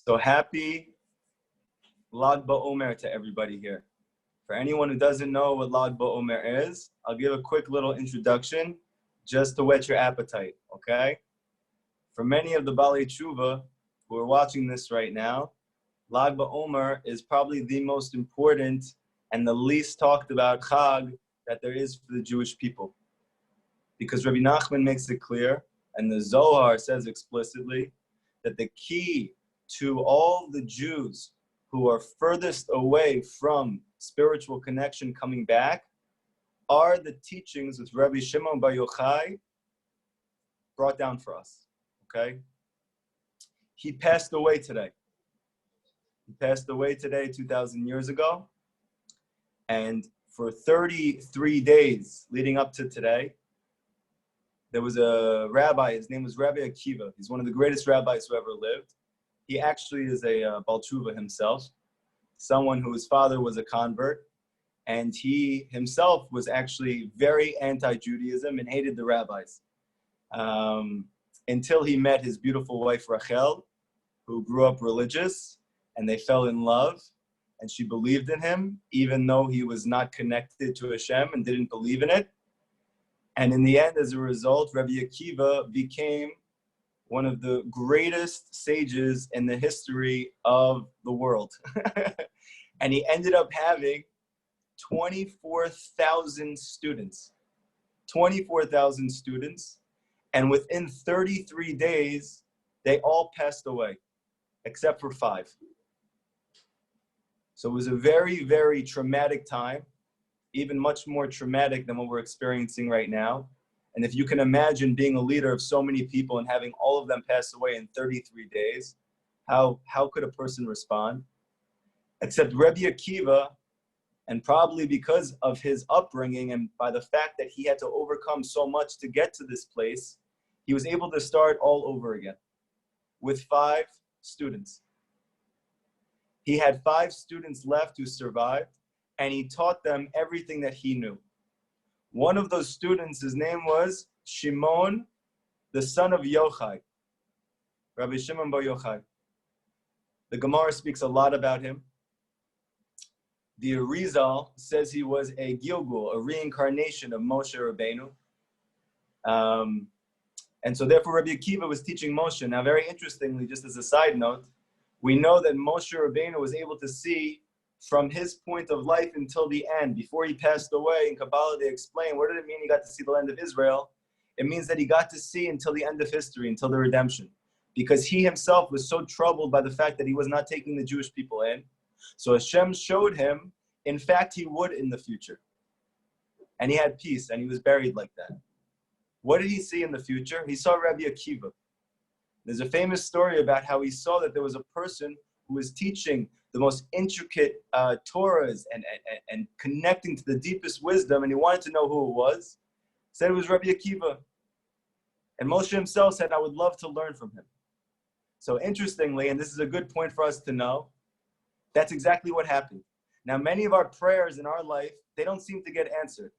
So happy Lag BaOmer to everybody here. For anyone who doesn't know what Lag BaOmer is, I'll give a quick little introduction just to whet your appetite, okay? For many of the Balei Tshuva who are watching this right now, Lag BaOmer is probably the most important and the least talked about Chag that there is for the Jewish people. Because Rabbi Nachman makes it clear, and the Zohar says explicitly, that the key to all the Jews who are furthest away from spiritual connection coming back are the teachings which Rabbi Shimon Bar Yochai brought down for us, okay? He passed away today. He passed away today 2,000 years ago. And for 33 days leading up to today, there was a rabbi, his name was Rabbi Akiva. He's one of the greatest rabbis who ever lived. He actually is a Baal Tshuva himself, someone whose father was a convert, and he himself was actually very anti-Judaism and hated the rabbis until he met his beautiful wife Rachel, who grew up religious, and they fell in love, and she believed in him, even though he was not connected to Hashem and didn't believe in it. And in the end, as a result, Rabbi Akiva became one of the greatest sages in the history of the world. And he ended up having 24,000 students. 24,000 students. And within 33 days, they all passed away, except for 5. So it was a very, very traumatic time, even much more traumatic than what we're experiencing right now. And if you can imagine being a leader of so many people and having all of them pass away in 33 days, how could a person respond? Except Rabbi Akiva, and probably because of his upbringing and by the fact that he had to overcome so much to get to this place, he was able to start all over again with 5 students. He had 5 students left who survived, and he taught them everything that he knew. One of those students, his name was Shimon, the son of Yochai, Rabbi Shimon Bar Yochai. The Gemara speaks a lot about him. The Arizal says he was a Gilgul, a reincarnation of Moshe Rabbeinu. And so therefore Rabbi Akiva was teaching Moshe. Now very interestingly, just as a side note, we know that Moshe Rabbeinu was able to see from his point of life until the end. Before he passed away, in Kabbalah they explain, what did it mean he got to see the land of Israel? It means that he got to see until the end of history, until the redemption. Because he himself was so troubled by the fact that he was not taking the Jewish people in. So Hashem showed him, in fact, he would in the future. And he had peace, and he was buried like that. What did he see in the future? He saw Rabbi Akiva. There's a famous story about how he saw that there was a person who was teaching the most intricate Torahs and connecting to the deepest wisdom, and he wanted to know who it was. Said it was Rabbi Akiva. And Moshe himself said, I would love to learn from him. So interestingly, and this is a good point for us to know, that's exactly what happened. Now, many of our prayers in our life, they don't seem to get answered.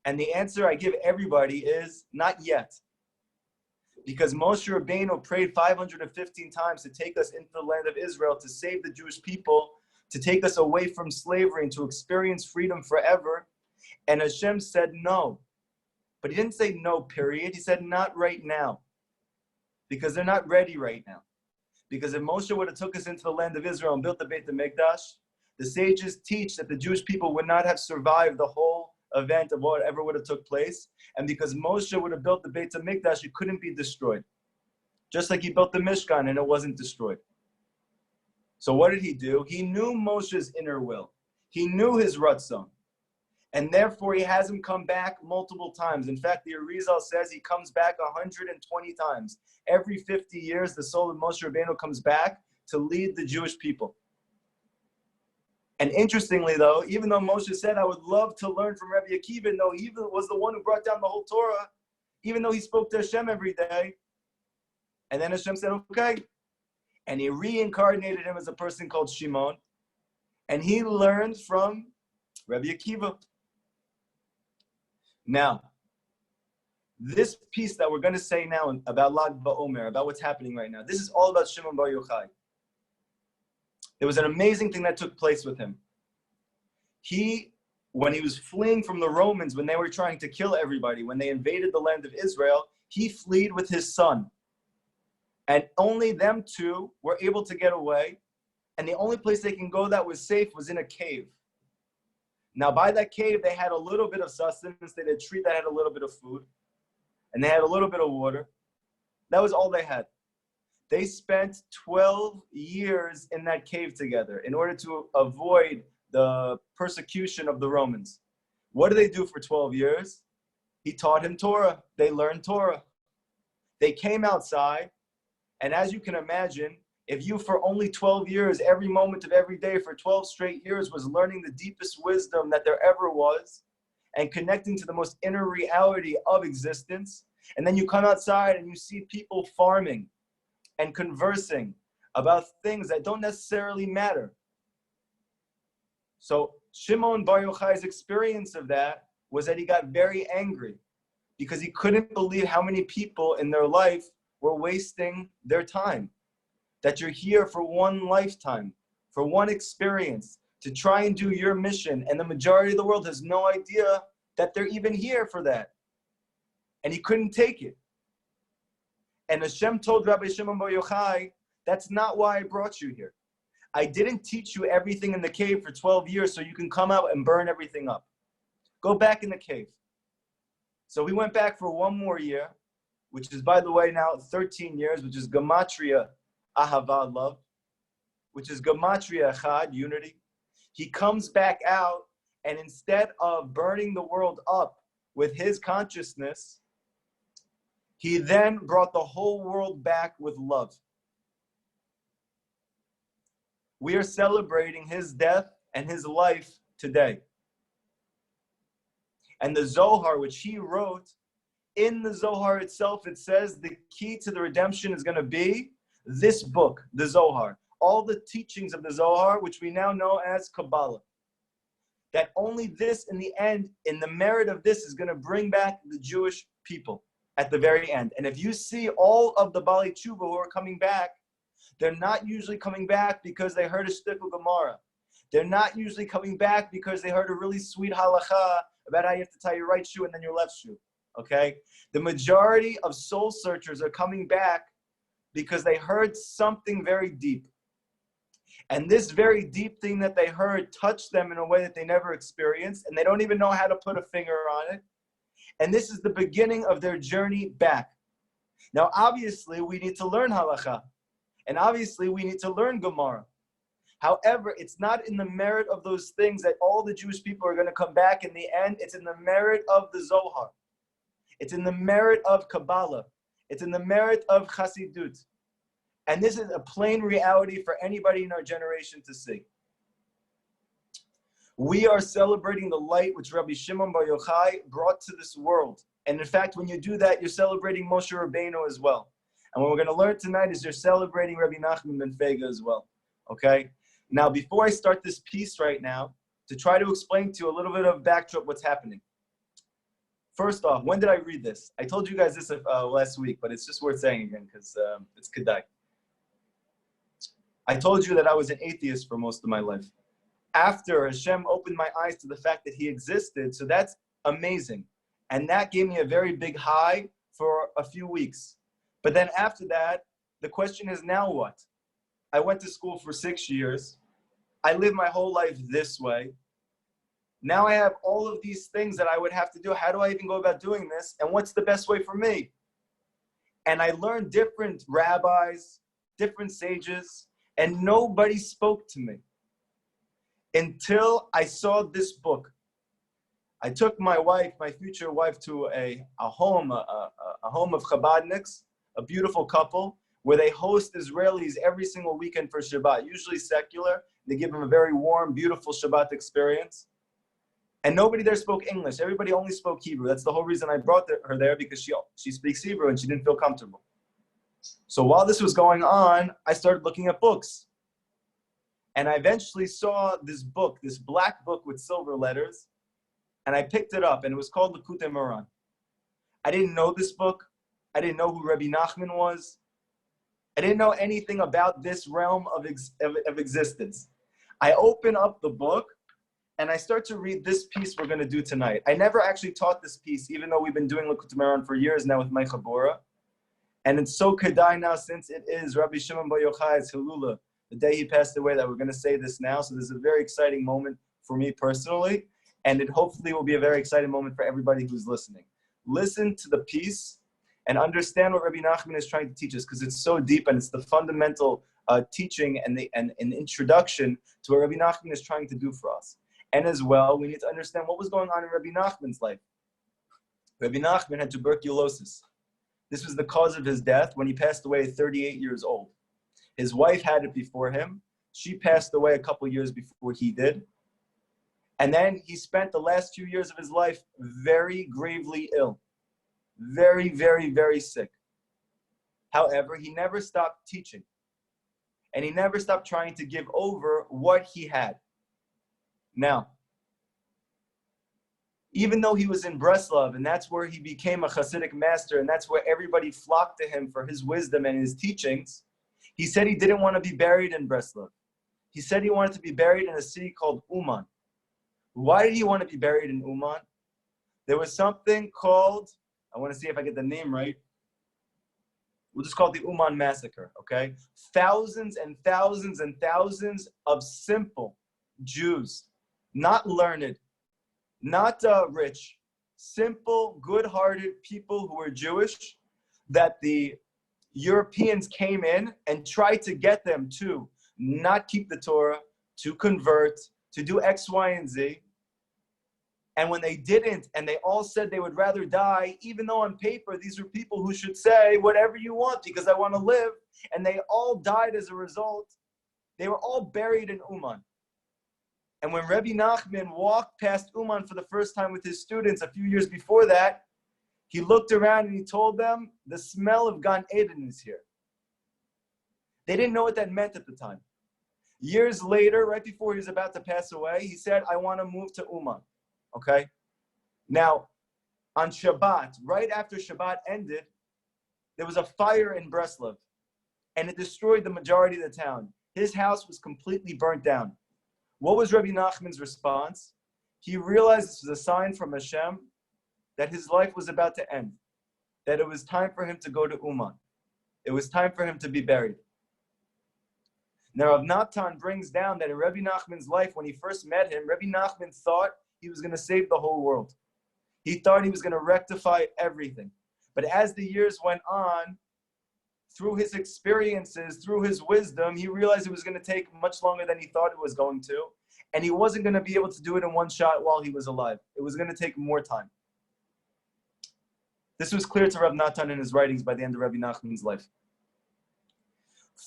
And the answer I give everybody is, not yet. Because Moshe Rabbeinu prayed 515 times to take us into the land of Israel, to save the Jewish people, to take us away from slavery and to experience freedom forever. And Hashem said no. But he didn't say no, period. He said not right now. Because they're not ready right now. Because if Moshe would have took us into the land of Israel and built the Beit HaMikdash, the sages teach that the Jewish people would not have survived the whole event of whatever would have took place. And because Moshe would have built the Beit HaMikdash, it couldn't be destroyed. Just like he built the Mishkan and it wasn't destroyed. So what did he do? He knew Moshe's inner will. He knew his Ratzon. And therefore he has him come back multiple times. In fact, the Arizal says he comes back 120 times. Every 50 years, the soul of Moshe Rabbeinu comes back to lead the Jewish people. And interestingly, though, even though Moshe said, I would love to learn from Rabbi Akiva, and though he was the one who brought down the whole Torah, even though he spoke to Hashem every day, and then Hashem said, okay. And he reincarnated him as a person called Shimon, and he learned from Rabbi Akiva. Now, this piece that we're going to say now about Lag BaOmer, about what's happening right now, this is all about Shimon Bar Yochai. There was an amazing thing that took place with him. When he was fleeing from the Romans, when they were trying to kill everybody, when they invaded the land of Israel, he fled with his son. And only them two were able to get away. And the only place they can go that was safe was in a cave. Now, by that cave, they had a little bit of sustenance. They had a tree that had a little bit of food. And they had a little bit of water. That was all they had. They spent 12 years in that cave together in order to avoid the persecution of the Romans. What did they do for 12 years? He taught him Torah. They learned Torah. They came outside, and as you can imagine, if you for only 12 years, every moment of every day for 12 straight years was learning the deepest wisdom that there ever was and connecting to the most inner reality of existence, and then you come outside and you see people farming and conversing about things that don't necessarily matter. So Shimon Bar Yochai's experience of that was that he got very angry because he couldn't believe how many people in their life were wasting their time. That you're here for one lifetime, for one experience, to try and do your mission, and the majority of the world has no idea that they're even here for that. And he couldn't take it. And Hashem told Rabbi Shimon Bar Yochai, that's not why I brought you here. I didn't teach you everything in the cave for 12 years so you can come out and burn everything up. Go back in the cave. So we went back for one more year, which is, by the way, now 13 years, which is Gematria Ahava, love, which is Gematria Echad, unity. He comes back out, and instead of burning the world up with his consciousness, he then brought the whole world back with love. We are celebrating his death and his life today. And the Zohar, which he wrote, in the Zohar itself, it says the key to the redemption is going to be this book, the Zohar. All the teachings of the Zohar, which we now know as Kabbalah. That only this, in the end, in the merit of this, is going to bring back the Jewish people at the very end. And if you see all of the Baalei Tshuva who are coming back, they're not usually coming back because they heard a shtickle Gemara. They're not usually coming back because they heard a really sweet halacha about how you have to tie your right shoe and then your left shoe. Okay? The majority of soul searchers are coming back because they heard something very deep. And this very deep thing that they heard touched them in a way that they never experienced, and they don't even know how to put a finger on it. And this is the beginning of their journey back. Now, obviously, we need to learn halacha. And obviously, we need to learn Gemara. However, it's not in the merit of those things that all the Jewish people are going to come back in the end. It's in the merit of the Zohar. It's in the merit of Kabbalah. It's in the merit of Chassidut. And this is a plain reality for anybody in our generation to see. We are celebrating the light which Rabbi Shimon Bar Yochai brought to this world. And in fact, when you do that, you're celebrating Moshe Rabbeinu as well. And what we're going to learn tonight is you're celebrating Rabbi Nachman ben Fega as well. Okay? Now, before I start this piece right now, to try to explain to you a little bit of backdrop what's happening. First off, when did I read this? I told you guys this last week, but it's just worth saying again because it's Kedai. I told you that I was an atheist for most of my life. After Hashem opened my eyes to the fact that he existed, so that's amazing. And that gave me a very big high for a few weeks. But then after that, the question is, now what? I went to school for 6 years. I lived my whole life this way. Now I have all of these things that I would have to do. How do I even go about doing this? And what's the best way for me? And I learned different rabbis, different sages, and nobody spoke to me until I saw this book. I took my wife, my future wife, to a home of Chabadniks, a beautiful couple, where they host Israelis every single weekend for Shabbat, usually secular. They give them a very warm, beautiful Shabbat experience. And nobody there spoke English. Everybody only spoke Hebrew. That's the whole reason I brought her there, because she speaks Hebrew and she didn't feel comfortable. So while this was going on, I started looking at books. And I eventually saw this book, this black book with silver letters, and I picked it up, and it was called Likutey Moharan. I didn't know this book. I didn't know who Rabbi Nachman was. I didn't know anything about this realm of existence. I open up the book and I start to read this piece we're going to do tonight. I never actually taught this piece, even though we've been doing Likutey Moharan for years now with my Chabura. And it's so kedai now, since it is Rabbi Shimon Bar Yochai's Hilula, the day he passed away, that we're going to say this now. So this is a very exciting moment for me personally, and it hopefully will be a very exciting moment for everybody who's listening. Listen to the piece and understand what Rabbi Nachman is trying to teach us, because it's so deep and it's the fundamental teaching and an introduction to what Rabbi Nachman is trying to do for us. And as well, we need to understand what was going on in Rabbi Nachman's life. Rabbi Nachman had tuberculosis. This was the cause of his death when he passed away at 38 years old. His wife had it before him. She passed away a couple years before he did. And then he spent the last few years of his life very gravely ill. Very, very, very sick. However, he never stopped teaching. And he never stopped trying to give over what he had. Now, even though he was in Breslov, and that's where he became a Hasidic master, and that's where everybody flocked to him for his wisdom and his teachings, he said he didn't want to be buried in Breslov. He said he wanted to be buried in a city called Uman. Why did he want to be buried in Uman? There was something called, I want to see if I get the name right. We'll just call it the Uman massacre, okay? Thousands and thousands and thousands of simple Jews, not learned, not rich, simple, good-hearted people who were Jewish, that the Europeans came in and tried to get them to not keep the Torah, to convert, to do X, Y, and Z. And when they didn't, and they all said they would rather die, even though on paper, these were people who should say, whatever you want, because I want to live. And they all died as a result. They were all buried in Uman. And when Rebbe Nachman walked past Uman for the first time with his students a few years before that, he looked around and he told them, the smell of Gan Eden is here. They didn't know what that meant at the time. Years later, right before he was about to pass away, he said, I want to move to Uman. Okay? Now, on Shabbat, right after Shabbat ended, there was a fire in Breslov, and it destroyed the majority of the town. His house was completely burnt down. What was Rabbi Nachman's response? He realized this was a sign from Hashem that his life was about to end, that it was time for him to go to Uman. It was time for him to be buried. Now, Rav Natan brings down that in Rabbi Nachman's life, when he first met him, Rabbi Nachman thought he was going to save the whole world. He thought he was going to rectify everything. But as the years went on, through his experiences, through his wisdom, he realized it was going to take much longer than he thought it was going to. And he wasn't going to be able to do it in one shot while he was alive. It was going to take more time. This was clear to Rav Natan in his writings by the end of Rabbi Nachman's life.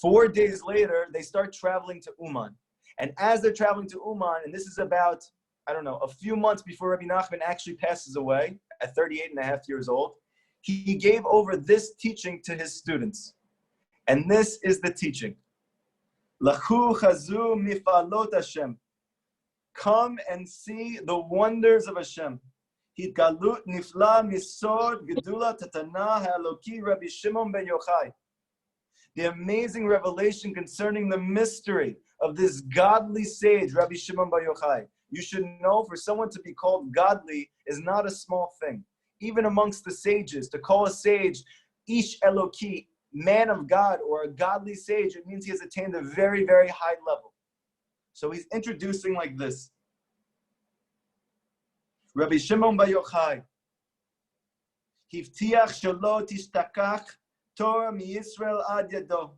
4 days later, they start traveling to Uman. And as they're traveling to Uman, and this is about, a few months before Rabbi Nachman actually passes away at 38 and a half years old, he gave over this teaching to his students. And this is the teaching. Lachu chazu mifalot Hashem. Come and see the wonders of Hashem. Hitgalut nifla misod gedula tatana ha'eloki Rabbi Shimon ben Yochai. The amazing revelation concerning the mystery of this godly sage, Rabbi Shimon bar Yochai. You should know, for someone to be called godly is not a small thing. Even amongst the sages, to call a sage Ish Eloki, man of God, or a godly sage, it means he has attained a very, very high level. So he's introducing like this. Rabbi Shimon bar Yochai, Hivtiach shelo tishtakach Torah mi Yisrael ad yado.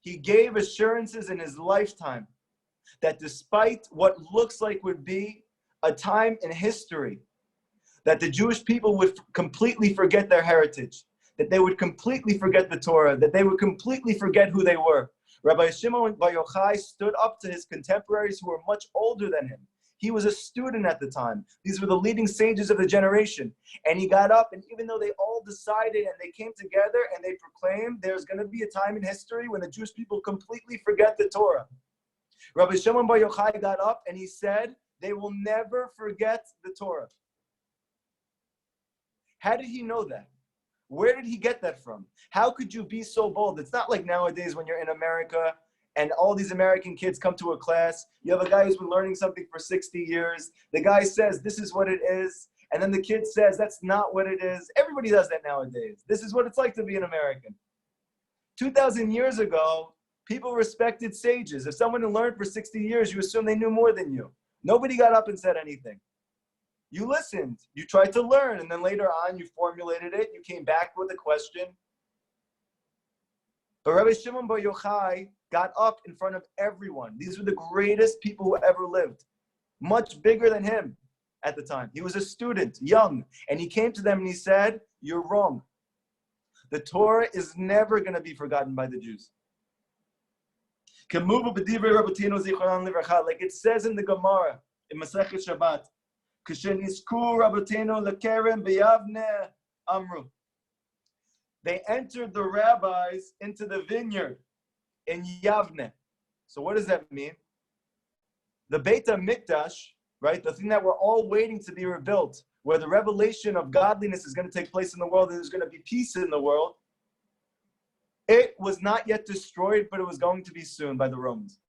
He gave assurances in his lifetime that despite what looks like would be a time in history that the Jewish people would completely forget their heritage, that they would completely forget the Torah, that they would completely forget who they were. Rabbi Shimon bar Yochai stood up to his contemporaries who were much older than him. He was a student at the time. These were the leading sages of the generation. And he got up, and even though they all decided and they came together and they proclaimed there's going to be a time in history when the Jewish people completely forget the Torah. Rabbi Shimon bar Yochai got up and he said, they will never forget the Torah. How did he know that? Where did he get that from? How could you be so bold? It's not like nowadays when you're in America and all these American kids come to a class. You have a guy who's been learning something for 60 years. The guy says, this is what it is. And then the kid says, that's not what it is. Everybody does that nowadays. This is what it's like to be an American. 2,000 years ago, people respected sages. If someone had learned for 60 years, you assume they knew more than you. Nobody got up and said anything. You listened. You tried to learn. And then later on, you formulated it. You came back with a question. But Rabbi Shimon Bar Yochai got up in front of everyone. These were the greatest people who ever lived. Much bigger than him at the time. He was a student, young. And he came to them and he said, you're wrong. The Torah is never going to be forgotten by the Jews. Like it says in the Gemara, in Masechet Shabbat, they entered the rabbis into the vineyard in Yavne. So what does that mean? The Beit HaMikdash, right, the thing that we're all waiting to be rebuilt, where the revelation of godliness is going to take place in the world and there's going to be peace in the world, it was not yet destroyed, but it was going to be soon by the Romans.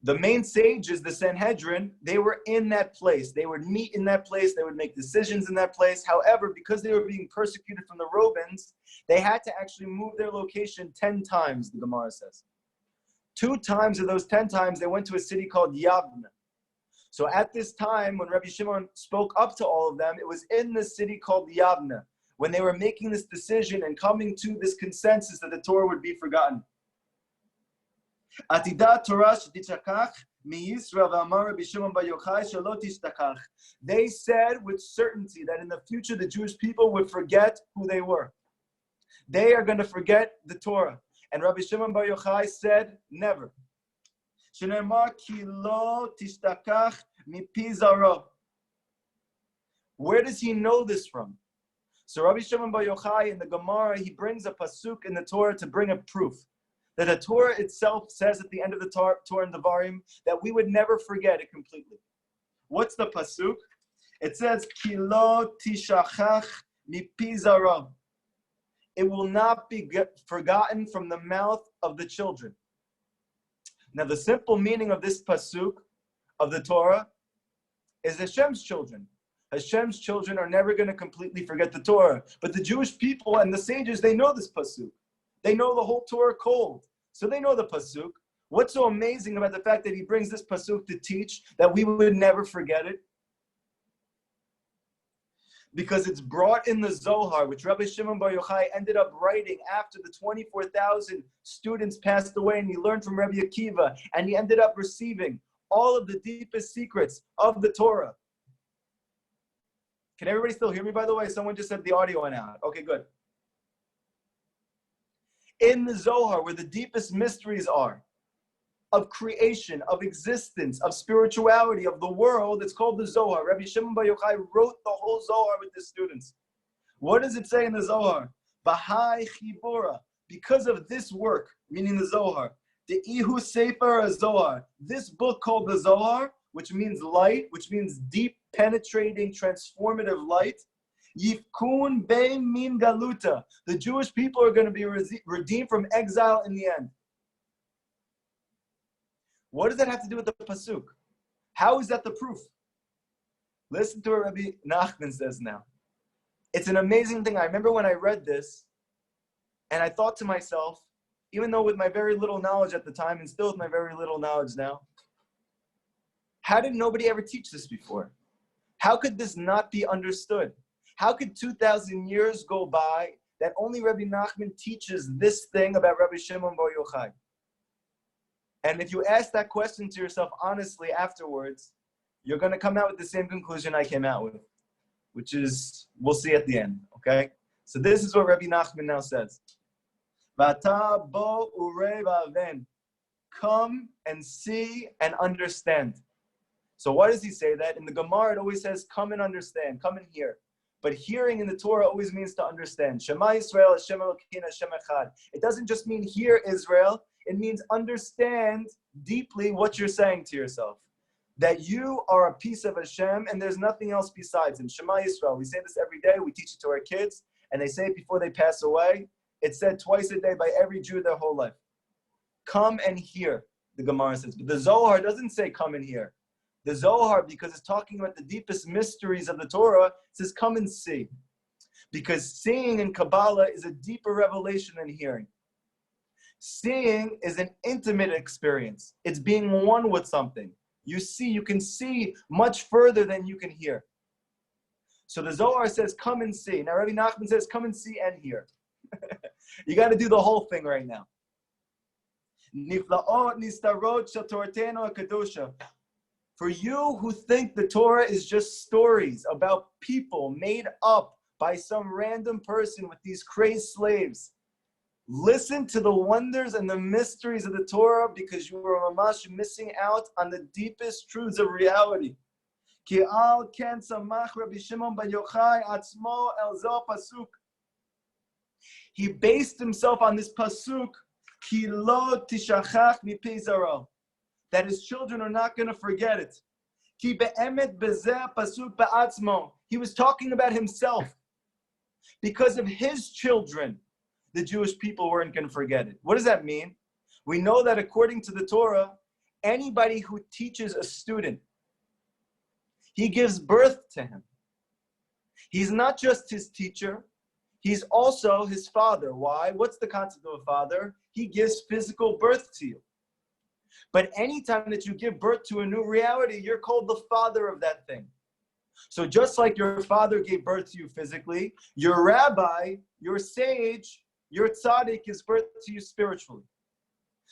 The main sages, the Sanhedrin, they were in that place. They would meet in that place. They would make decisions in that place. However, because they were being persecuted from the Romans, they had to actually move their location 10 times, the Gemara says. 2 times of those 10 times, they went to a city called Yavne. So at this time, when Rabbi Shimon spoke up to all of them, it was in the city called Yavne, when they were making this decision and coming to this consensus that the Torah would be forgotten. They said with certainty that in the future the Jewish people would forget who they were. They are going to forget the Torah. And Rabbi Shimon Bar Yochai said, never. Where does he know this from? So Rabbi Shimon Bar Yochai in the Gemara, he brings a pasuk in the Torah to bring a proof that the Torah itself says at the end of the Torah and Devarim that we would never forget it completely. What's the pasuk? It says, Ki lo tishachach mipi zara. It will not be forgotten from the mouth of the children. Now the simple meaning of this pasuk of the Torah is Hashem's children. Hashem's children are never going to completely forget the Torah. But the Jewish people and the sages, they know this pasuk. They know the whole Torah cold. So they know the pasuk. What's so amazing about the fact that he brings this pasuk to teach that we would never forget it? Because it's brought in the Zohar, which Rabbi Shimon Bar Yochai ended up writing after the 24,000 students passed away, and he learned from Rabbi Akiva, and he ended up receiving all of the deepest secrets of the Torah. Can everybody still hear me, by the way? Someone just said the audio went out. Okay, good. In the Zohar, where the deepest mysteries are of creation, of existence, of spirituality, of the world, it's called the Zohar. Rabbi Shimon Bar Yochai wrote the whole Zohar with his students. What does it say in the Zohar? Bahai Chibura. Because of this work, meaning the Zohar, the Ihu Sefer Zohar, this book called the Zohar, which means light, which means deep, penetrating, transformative light. Yifkun Bei Min Galuta. The Jewish people are going to be redeemed from exile in the end. What does that have to do with the pasuk? How is that the proof? Listen to what Rabbi Nachman says now. It's an amazing thing. I remember when I read this, and I thought to myself, even though with my very little knowledge at the time, and still with my very little knowledge now, how did nobody ever teach this before? How could this not be understood? How could 2,000 years go by that only Rabbi Nachman teaches this thing about Rabbi Shimon Bar Yochai? And if you ask that question to yourself honestly afterwards, you're going to come out with the same conclusion I came out with, which is, we'll see at the end, okay? So this is what Rabbi Nachman now says. Vata bo urei va'aven. Come and see and understand. So why does he say that? In the Gemara, it always says, come and understand, come and hear. But hearing in the Torah always means to understand. Shema Yisrael, Hashem Elokeinu, Hashem Echad. It doesn't just mean hear Israel. It means understand deeply what you're saying to yourself. that you are a piece of Hashem and there's nothing else besides him. Shema Yisrael. We say this every day. We teach it to our kids, and they say it before they pass away. It's said twice a day by every Jew their whole life. Come and hear, the Gemara says. But the Zohar doesn't say come and hear. The Zohar, because it's talking about the deepest mysteries of the Torah, says come and see. Because seeing in Kabbalah is a deeper revelation than hearing. Seeing is an intimate experience. It's being one with something. You can see much further than you can hear. So the Zohar says, come and see. Now Rabbi Nachman says, come and see and hear. You got to do the whole thing right now. For you who think the Torah is just stories about people made up by some random person with these crazed slaves, listen to the wonders and the mysteries of the Torah, because you are mamash missing out on the deepest truths of reality. He based himself on this pasuk, that his children are not going to forget it. He was talking about himself. Because of his children, the Jewish people weren't going to forget it. What does that mean? We know that according to the Torah, anybody who teaches a student, he gives birth to him. He's not just his teacher, he's also his father. Why? What's the concept of a father? He gives physical birth to you. But anytime that you give birth to a new reality, you're called the father of that thing. So just like your father gave birth to you physically, your rabbi, your sage, your tzaddik gives birth to you spiritually.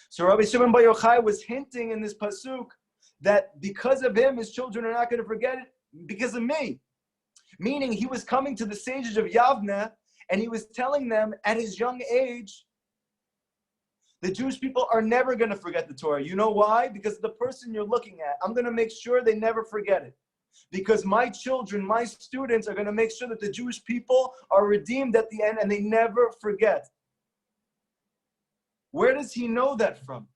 So Rabbi Shimon Bar Yochai was hinting in this pasuk that because of him, his children are not going to forget it because of me. Meaning he was coming to the sages of Yavne and he was telling them at his young age, the Jewish people are never going to forget the Torah. You know why? Because the person you're looking at, I'm going to make sure they never forget it. Because my children, my students are going to make sure that the Jewish people are redeemed at the end and they never forget. Where does he know that from?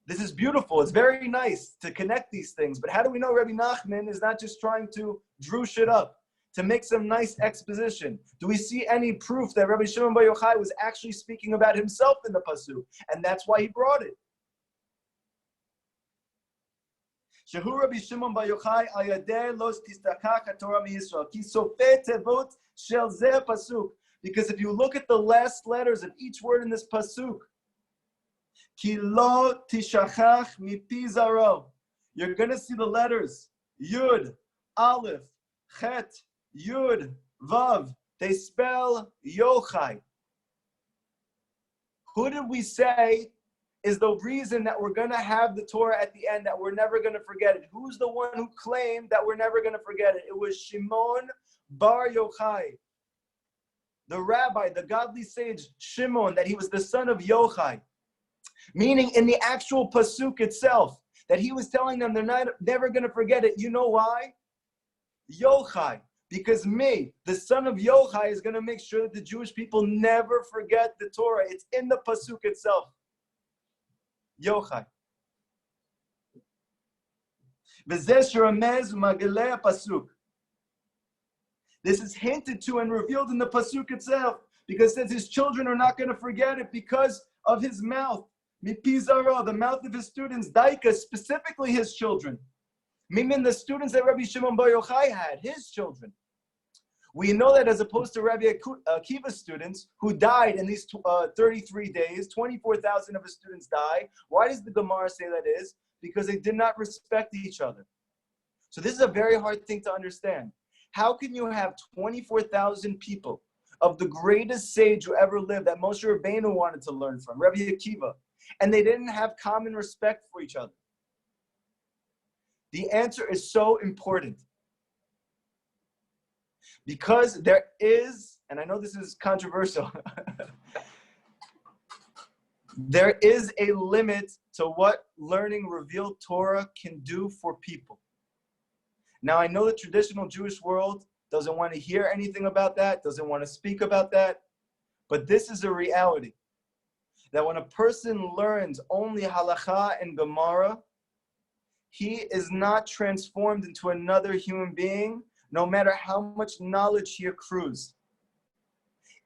This is beautiful. It's very nice to connect these things. But how do we know Rabbi Nachman is not just trying to drush it up, to make some nice exposition? Do we see any proof that Rabbi Shimon Bar Yochai was actually speaking about himself in the pasuk? And that's why he brought it. Shehu Rabbi Shimon Bar Yochai ayader los tistakach haTorah miYisrael ki sofei tevot shel zeh pasuk. Because if you look at the last letters of each word in this pasuk, ki lo tishachach mipi zaro, you're going to see the letters Yud, Aleph, Chet, Yud, Vav. They spell Yochai. Who did we say is the reason that we're going to have the Torah at the end, that we're never going to forget it? Who's the one who claimed that we're never going to forget it? It was Shimon Bar Yochai, the rabbi, the godly sage Shimon, that he was the son of Yochai. Meaning in the actual pasuk itself, that he was telling them they're never going to forget it. You know why? Yochai. Because me, the son of Yochai, is going to make sure that the Jewish people never forget the Torah. It's in the pasuk itself. Yochai. This is hinted to and revealed in the pasuk itself, because it says his children are not going to forget it because of his mouth. Mipizara, the mouth of his students. Daika, specifically his children. Meaning the students that Rabbi Shimon Bar Yochai had, his children. We know that as opposed to Rabbi Akiva's students who died in these 33 days, 24,000 of his students died. Why does the Gemara say that is? Because they did not respect each other. So this is a very hard thing to understand. How can you have 24,000 people of the greatest sage who ever lived that Moshe Rabbeinu wanted to learn from, Rabbi Akiva, and they didn't have common respect for each other? The answer is so important. Because there is, and I know this is controversial, there is a limit to what learning revealed Torah can do for people. Now, I know the traditional Jewish world doesn't want to hear anything about that, doesn't want to speak about that, but this is a reality. That when a person learns only halakha and Gemara, he is not transformed into another human being, no matter how much knowledge he accrues.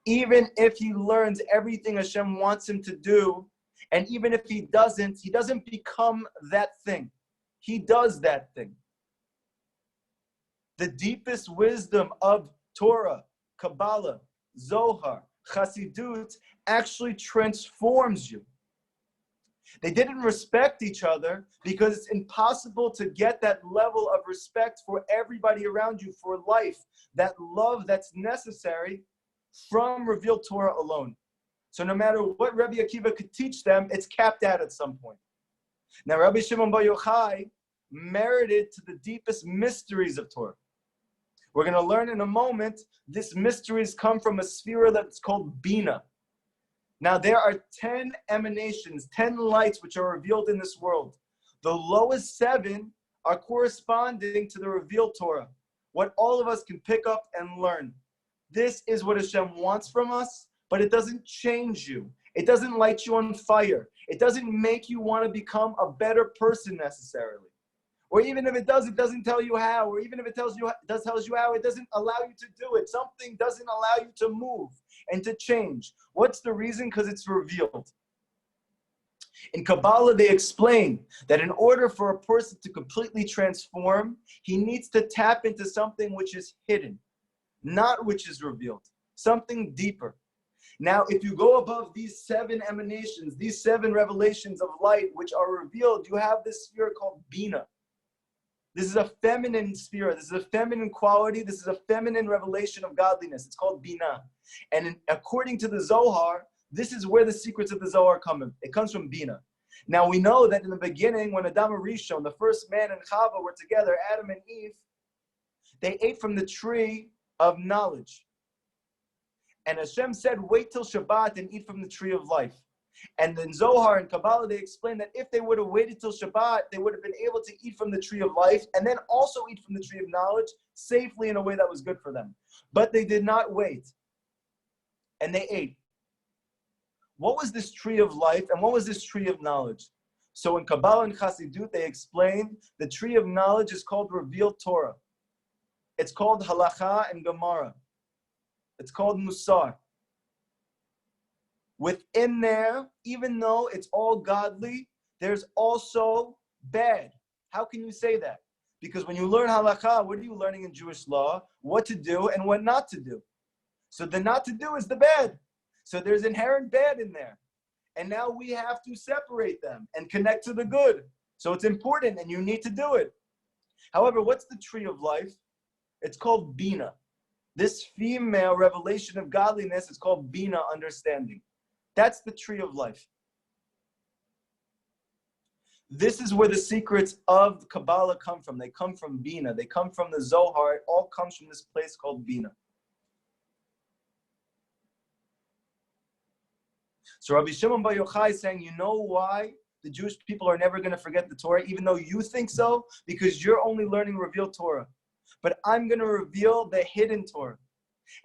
Even if he learns everything Hashem wants him to do, and even if he doesn't become that thing. He does that thing. The deepest wisdom of Torah, Kabbalah, Zohar, Chassidut actually transforms you. They didn't respect each other because it's impossible to get that level of respect for everybody around you, for life, that love that's necessary from revealed Torah alone. So no matter what Rabbi Akiva could teach them, it's capped out at some point. Now Rabbi Shimon Bar Yochai merited to the deepest mysteries of Torah. We're going to learn in a moment, these mysteries come from a sphere that's called Bina. Now, there are 10 emanations, 10 lights which are revealed in this world. The lowest 7 are corresponding to the revealed Torah, what all of us can pick up and learn. This is what Hashem wants from us, but it doesn't change you. It doesn't light you on fire. It doesn't make you want to become a better person necessarily. Or even if it does, it doesn't tell you how. Or even if it tells you how, it doesn't allow you to do it. Something doesn't allow you to move and to change. What's the reason? Because it's revealed. In Kabbalah, they explain that in order for a person to completely transform, he needs to tap into something which is hidden, not which is revealed, something deeper. Now, if you go above these 7 emanations, these 7 revelations of light which are revealed, you have this sphere called Bina. This is a feminine sphere. This is a feminine quality. This is a feminine revelation of godliness. It's called Bina. And according to the Zohar, this is where the secrets of the Zohar come in. It comes from Bina. Now, we know that in the beginning, when Adam and Rishon, the first man and Chava were together, Adam and Eve, they ate from the tree of knowledge. And Hashem said, wait till Shabbat and eat from the tree of life. And then Zohar and Kabbalah, they explain that if they would have waited till Shabbat, they would have been able to eat from the tree of life and then also eat from the tree of knowledge safely in a way that was good for them. But they did not wait. And they ate. What was this tree of life and what was this tree of knowledge? So in Kabbalah and Chassidut, they explain the tree of knowledge is called revealed Torah. It's called Halacha and Gemara. It's called Musar. Within there, even though it's all godly, there's also bad. How can you say that? Because when you learn halakha, what are you learning in Jewish law? What to do and what not to do. So the not to do is the bad. So there's inherent bad in there. And now we have to separate them and connect to the good. So it's important and you need to do it. However, what's the tree of life? It's called Bina. This female revelation of godliness is called Bina, understanding. That's the tree of life. This is where the secrets of Kabbalah come from. They come from Bina. They come from the Zohar. It all comes from this place called Bina. So Rabbi Shimon Bar Yochai is saying, you know why the Jewish people are never going to forget the Torah, even though you think so? Because you're only learning revealed Torah. But I'm going to reveal the hidden Torah.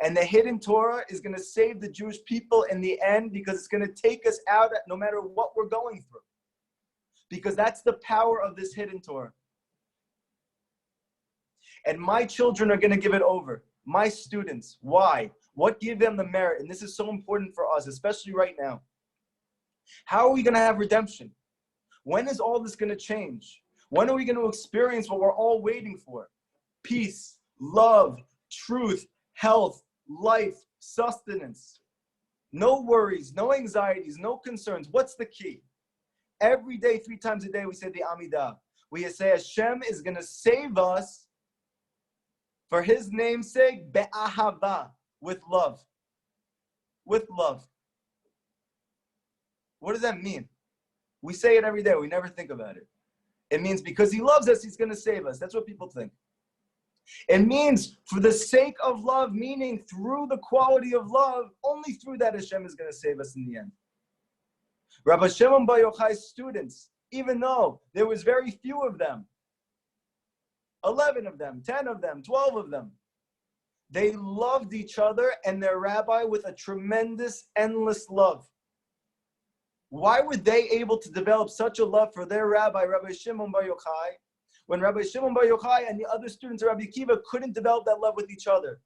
And the hidden Torah is going to save the Jewish people in the end because it's going to take us out no matter what we're going through. Because that's the power of this hidden Torah. And my children are going to give it over. My students. Why? What gives them the merit? And this is so important for us, especially right now. How are we going to have redemption? When is all this going to change? When are we going to experience what we're all waiting for? Peace, love, truth, health, life, sustenance. No worries, no anxieties, no concerns. What's the key? Every day, 3 times a day, we say the Amidah. We say Hashem is going to save us for His name's sake, be'ahava, with love. With love. What does that mean? We say it every day. We never think about it. It means because He loves us, He's going to save us. That's what people think. It means for the sake of love, meaning through the quality of love, only through that Hashem is going to save us in the end. Rabbi Shimon Bar Yochai's students, even though there was very few of them, 11 of them, 10 of them, 12 of them, they loved each other and their rabbi with a tremendous, endless love. Why were they able to develop such a love for their rabbi, Rabbi Shimon Bar Yochai? when Rabbi Shimon Bar Yochai and the other students of Rabbi Akiva couldn't develop that love with each other?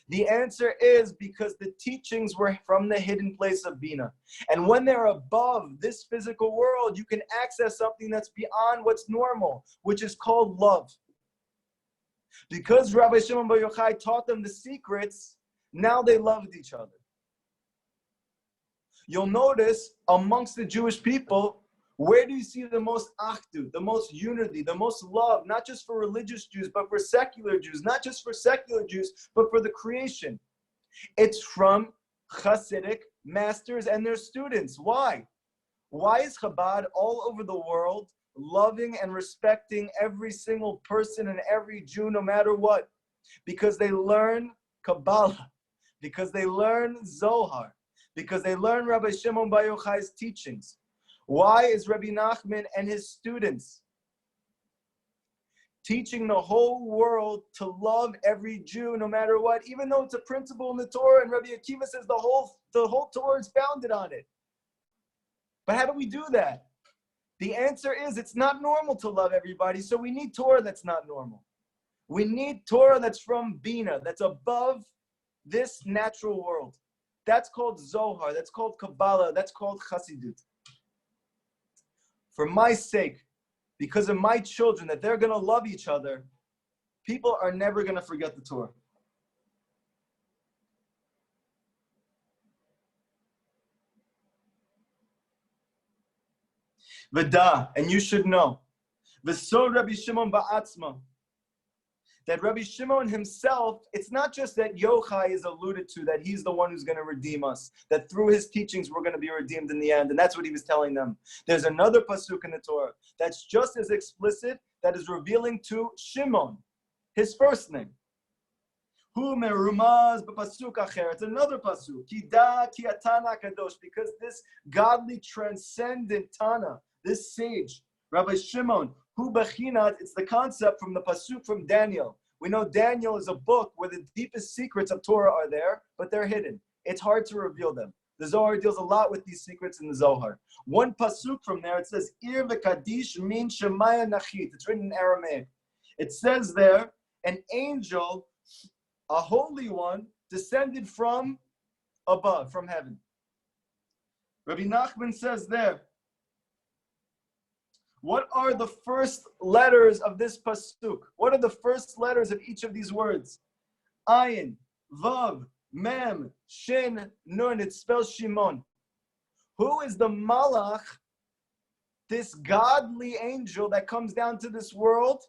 The answer is because the teachings were from the hidden place of Bina. And when they're above this physical world, you can access something that's beyond what's normal, which is called love. Because Rabbi Shimon Bar Yochai taught them the secrets, now they loved each other. You'll notice amongst the Jewish people, where do you see the most achdut, the most unity, the most love, not just for religious Jews, but for secular Jews, not just for secular Jews, but for the creation? It's from Hasidic masters and their students. Why? Why is Chabad all over the world loving and respecting every single person and every Jew, no matter what? Because they learn Kabbalah, because they learn Zohar, because they learn Rabbi Shimon Bar Yochai's teachings. Why is Rabbi Nachman and his students teaching the whole world to love every Jew no matter what, even though it's a principle in the Torah, and Rabbi Akiva says the whole Torah is founded on it? But how do we do that? The answer is it's not normal to love everybody, so we need Torah that's not normal. We need Torah that's from Bina, that's above this natural world. That's called Zohar, that's called Kabbalah, that's called Chassidut. For my sake, because of my children, that they're going to love each other, people are never going to forget the Torah. V'da, and you should know, v'so Rabbi Shimon ba'atzma, that Rabbi Shimon himself, it's not just that Yochai is alluded to, that he's the one who's going to redeem us, that through his teachings we're going to be redeemed in the end, and that's what he was telling them. There's another pasuk in the Torah that's just as explicit, that is revealing to Shimon, his first name. Hu merumaz b'pasuk acher. It's another pasuk. Ki da ki atana kadosh, because this godly transcendent Tana, this sage, Rabbi Shimon, hu bechinat, it's the concept from the pasuk from Daniel. We know Daniel is a book where the deepest secrets of Torah are there, but they're hidden. It's hard to reveal them. The Zohar deals a lot with these secrets in the Zohar. One pasuk from there, it says, Ir v'kadish min shemaya nachit. It's written in Aramaic. It says there, an angel, a holy one, descended from above, from heaven. Rabbi Nachman says there, what are the first letters of this pasuk? What are the first letters of each of these words? Ayin, Vav, Mem, Shin, Nun. It spells Shimon. Who is the Malach, this godly angel that comes down to this world,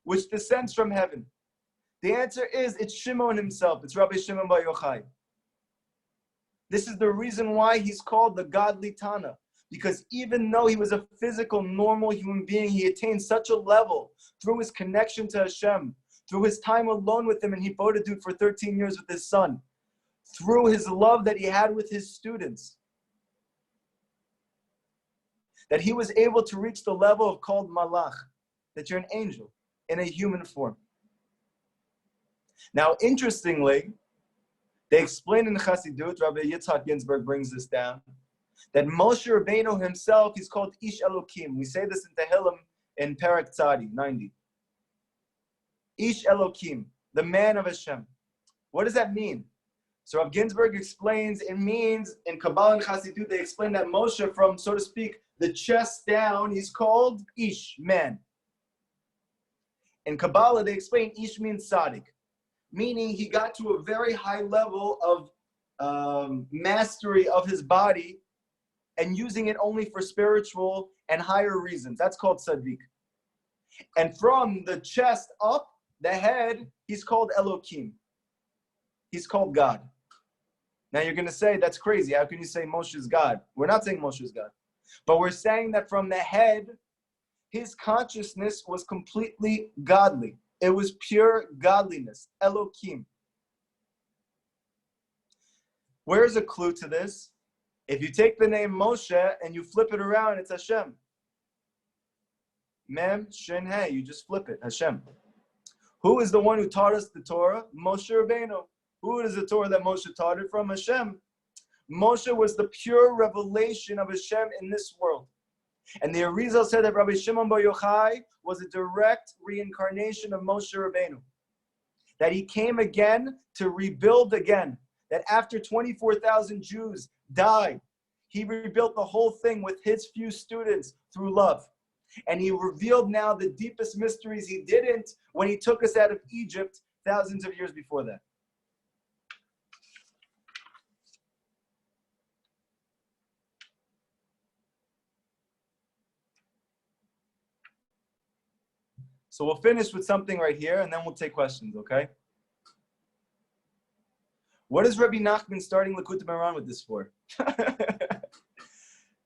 which descends from heaven? The answer is it's Shimon himself. It's Rabbi Shimon Bar Yochai. This is the reason why he's called the godly Tana. Because even though he was a physical, normal human being, he attained such a level through his connection to Hashem, through his time alone with him, and he bodedut for 13 years with his son, through his love that he had with his students, that he was able to reach the level of called malach, that you're an angel in a human form. Now, interestingly, they explain in the Chassidut, Rabbi Yitzhak Ginsburg brings this down, that Moshe Rabbeinu himself, he's called Ish Elokim. We say this in Tehillim in Perek Tzadi, 90. Ish Elokim, the man of Hashem. What does that mean? So Rav Ginsburg explains, it means, in Kabbalah and Chassidut, they explain that Moshe, from, so to speak, the chest down, he's called Ish, man. In Kabbalah, they explain Ish means tzaddik, meaning he got to a very high level of mastery of his body, and using it only for spiritual and higher reasons. That's called tzaddik. And from the chest up, the head, he's called Elokim. He's called God. Now you're going to say, that's crazy. How can you say Moshe is God? We're not saying Moshe is God. But we're saying that from the head, his consciousness was completely godly. It was pure godliness, Elokim. Where's a clue to this? If you take the name Moshe and you flip it around, it's Hashem. Mem, Shin, Hey, you just flip it, Hashem. Who is the one who taught us the Torah? Moshe Rabbeinu. Who is the Torah that Moshe taught it from? Hashem. Moshe was the pure revelation of Hashem in this world. And the Arizal said that Rabbi Shimon Bar Yochai was a direct reincarnation of Moshe Rabbeinu. That he came again to rebuild again. That after 24,000 Jews died, he rebuilt the whole thing with his few students through love. And he revealed now the deepest mysteries he didn't when he took us out of Egypt thousands of years before that. So we'll finish with something right here, and then we'll take questions, okay? What is Rabbi Nachman starting Likutey Moharan with this for?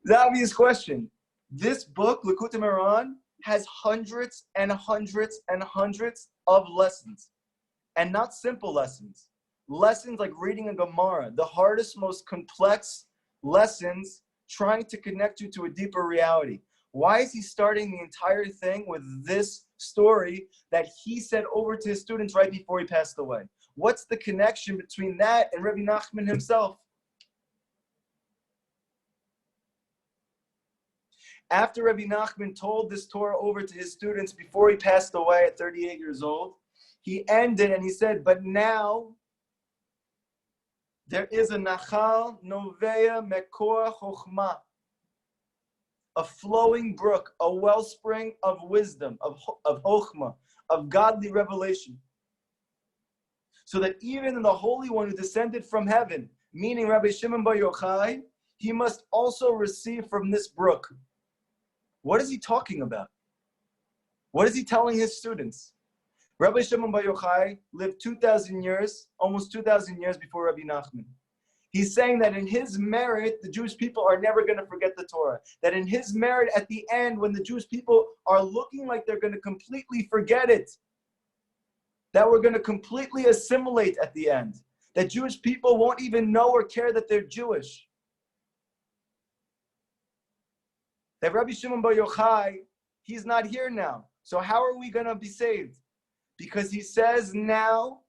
The obvious question. This book, Likutey Moharan, has hundreds and hundreds and hundreds of lessons. And not simple lessons. Lessons like reading a Gemara, the hardest, most complex lessons trying to connect you to a deeper reality. Why is he starting the entire thing with this story that he said over to his students right before he passed away? What's the connection between that and Rabbi Nachman himself? After Rabbi Nachman told this Torah over to his students before he passed away at 38 years old, he ended and he said, but now there is a Nachal Novea Mekor Chochma, a flowing brook, a wellspring of wisdom, of Chochma, of godly revelation. So that even the Holy One who descended from heaven, meaning Rabbi Shimon Bar Yochai, he must also receive from this brook. What is he talking about? What is he telling his students? Rabbi Shimon Bar Yochai lived 2,000 years, almost 2,000 years before Rabbi Nachman. He's saying that in his merit, the Jewish people are never going to forget the Torah. That in his merit, at the end, when the Jewish people are looking like they're going to completely forget it, that we're going to completely assimilate at the end. That Jewish people won't even know or care that they're Jewish. That Rabbi Shimon Bar Yochai, he's not here now. So how are we going to be saved? Because he says now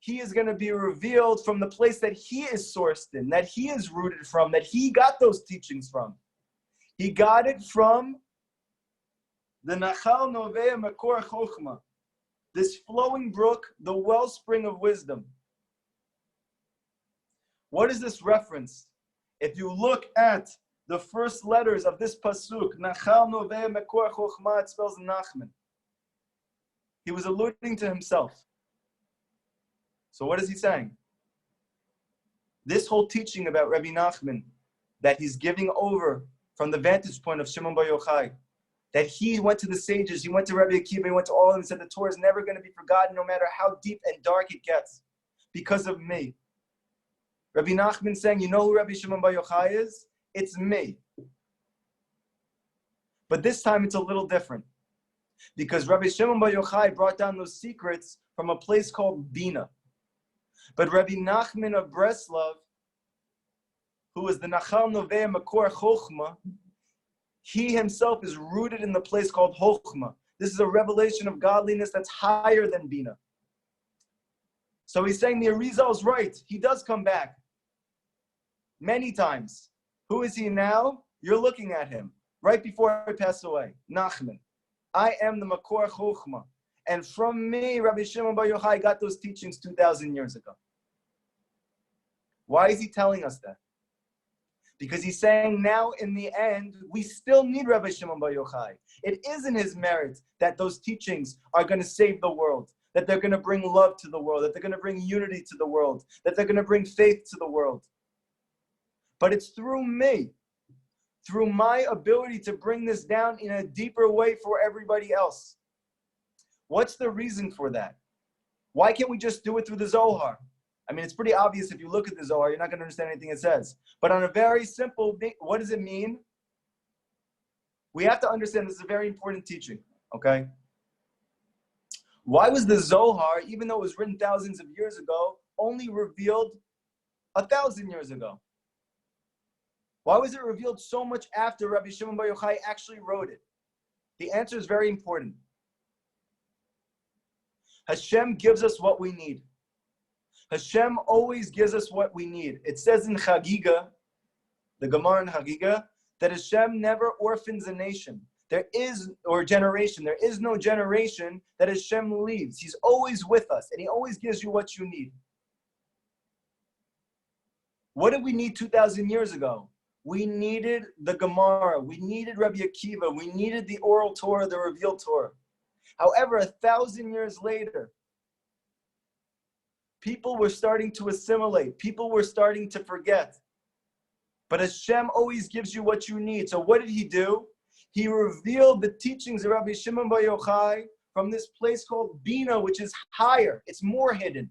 he is going to be revealed from the place that he is sourced in, that he is rooted from, that he got those teachings from. He got it from the Nachal Novea Mekor Chochma, this flowing brook, the wellspring of wisdom. What is this reference? If you look at the first letters of this pasuk, Nachal Novea Mekor Chochma, it spells Nachman. He was alluding to himself. So what is he saying? This whole teaching about Rabbi Nachman, that he's giving over from the vantage point of Shimon Bar Yochai, that he went to the sages, he went to Rabbi Akiva, he went to all of them and said the Torah is never going to be forgotten no matter how deep and dark it gets because of me. Rabbi Nachman saying, you know who Rabbi Shimon Bar Yochai is? It's me. But this time it's a little different. Because Rabbi Shimon Bar Yochai brought down those secrets from a place called Bina. But Rabbi Nachman of Breslov, who was the Nachal Novea Mekor Chochma, he himself is rooted in the place called Chochma. This is a revelation of godliness that's higher than Bina. So he's saying the Arizal is right. He does come back many times. Who is he now? You're looking at him right before he passed away. Nachman. I am the Mekor Chochma. And from me, Rabbi Shimon Bar Yochai got those teachings 2,000 years ago. Why is he telling us that? Because he's saying now in the end, we still need Rabbi Shimon Bar Yochai. It isn't his merit that those teachings are going to save the world, that they're going to bring love to the world, that they're going to bring unity to the world, that they're going to bring faith to the world. But it's through me, through my ability to bring this down in a deeper way for everybody else. What's the reason for that? Why can't we just do it through the Zohar? I mean, it's pretty obvious if you look at the Zohar, you're not going to understand anything it says. But on a very simple, what does it mean? We have to understand this is a very important teaching, okay? Why was the Zohar, even though it was written thousands of years ago, only revealed 1,000 years ago? Why was it revealed so much after Rabbi Shimon Bar Yochai actually wrote it? The answer is very important. Hashem gives us what we need. Hashem always gives us what we need. It says in Chagiga, the Gemara in Chagiga, that Hashem never orphans a nation. There is no generation that Hashem leaves. He's always with us, and He always gives you what you need. What did we need 2,000 years ago? We needed the Gemara. We needed Rabbi Akiva. We needed the oral Torah, the revealed Torah. However, 1,000 years later, people were starting to assimilate. People were starting to forget. But Hashem always gives you what you need. So what did He do? He revealed the teachings of Rabbi Shimon Bar Yochai from this place called Bina, which is higher. It's more hidden.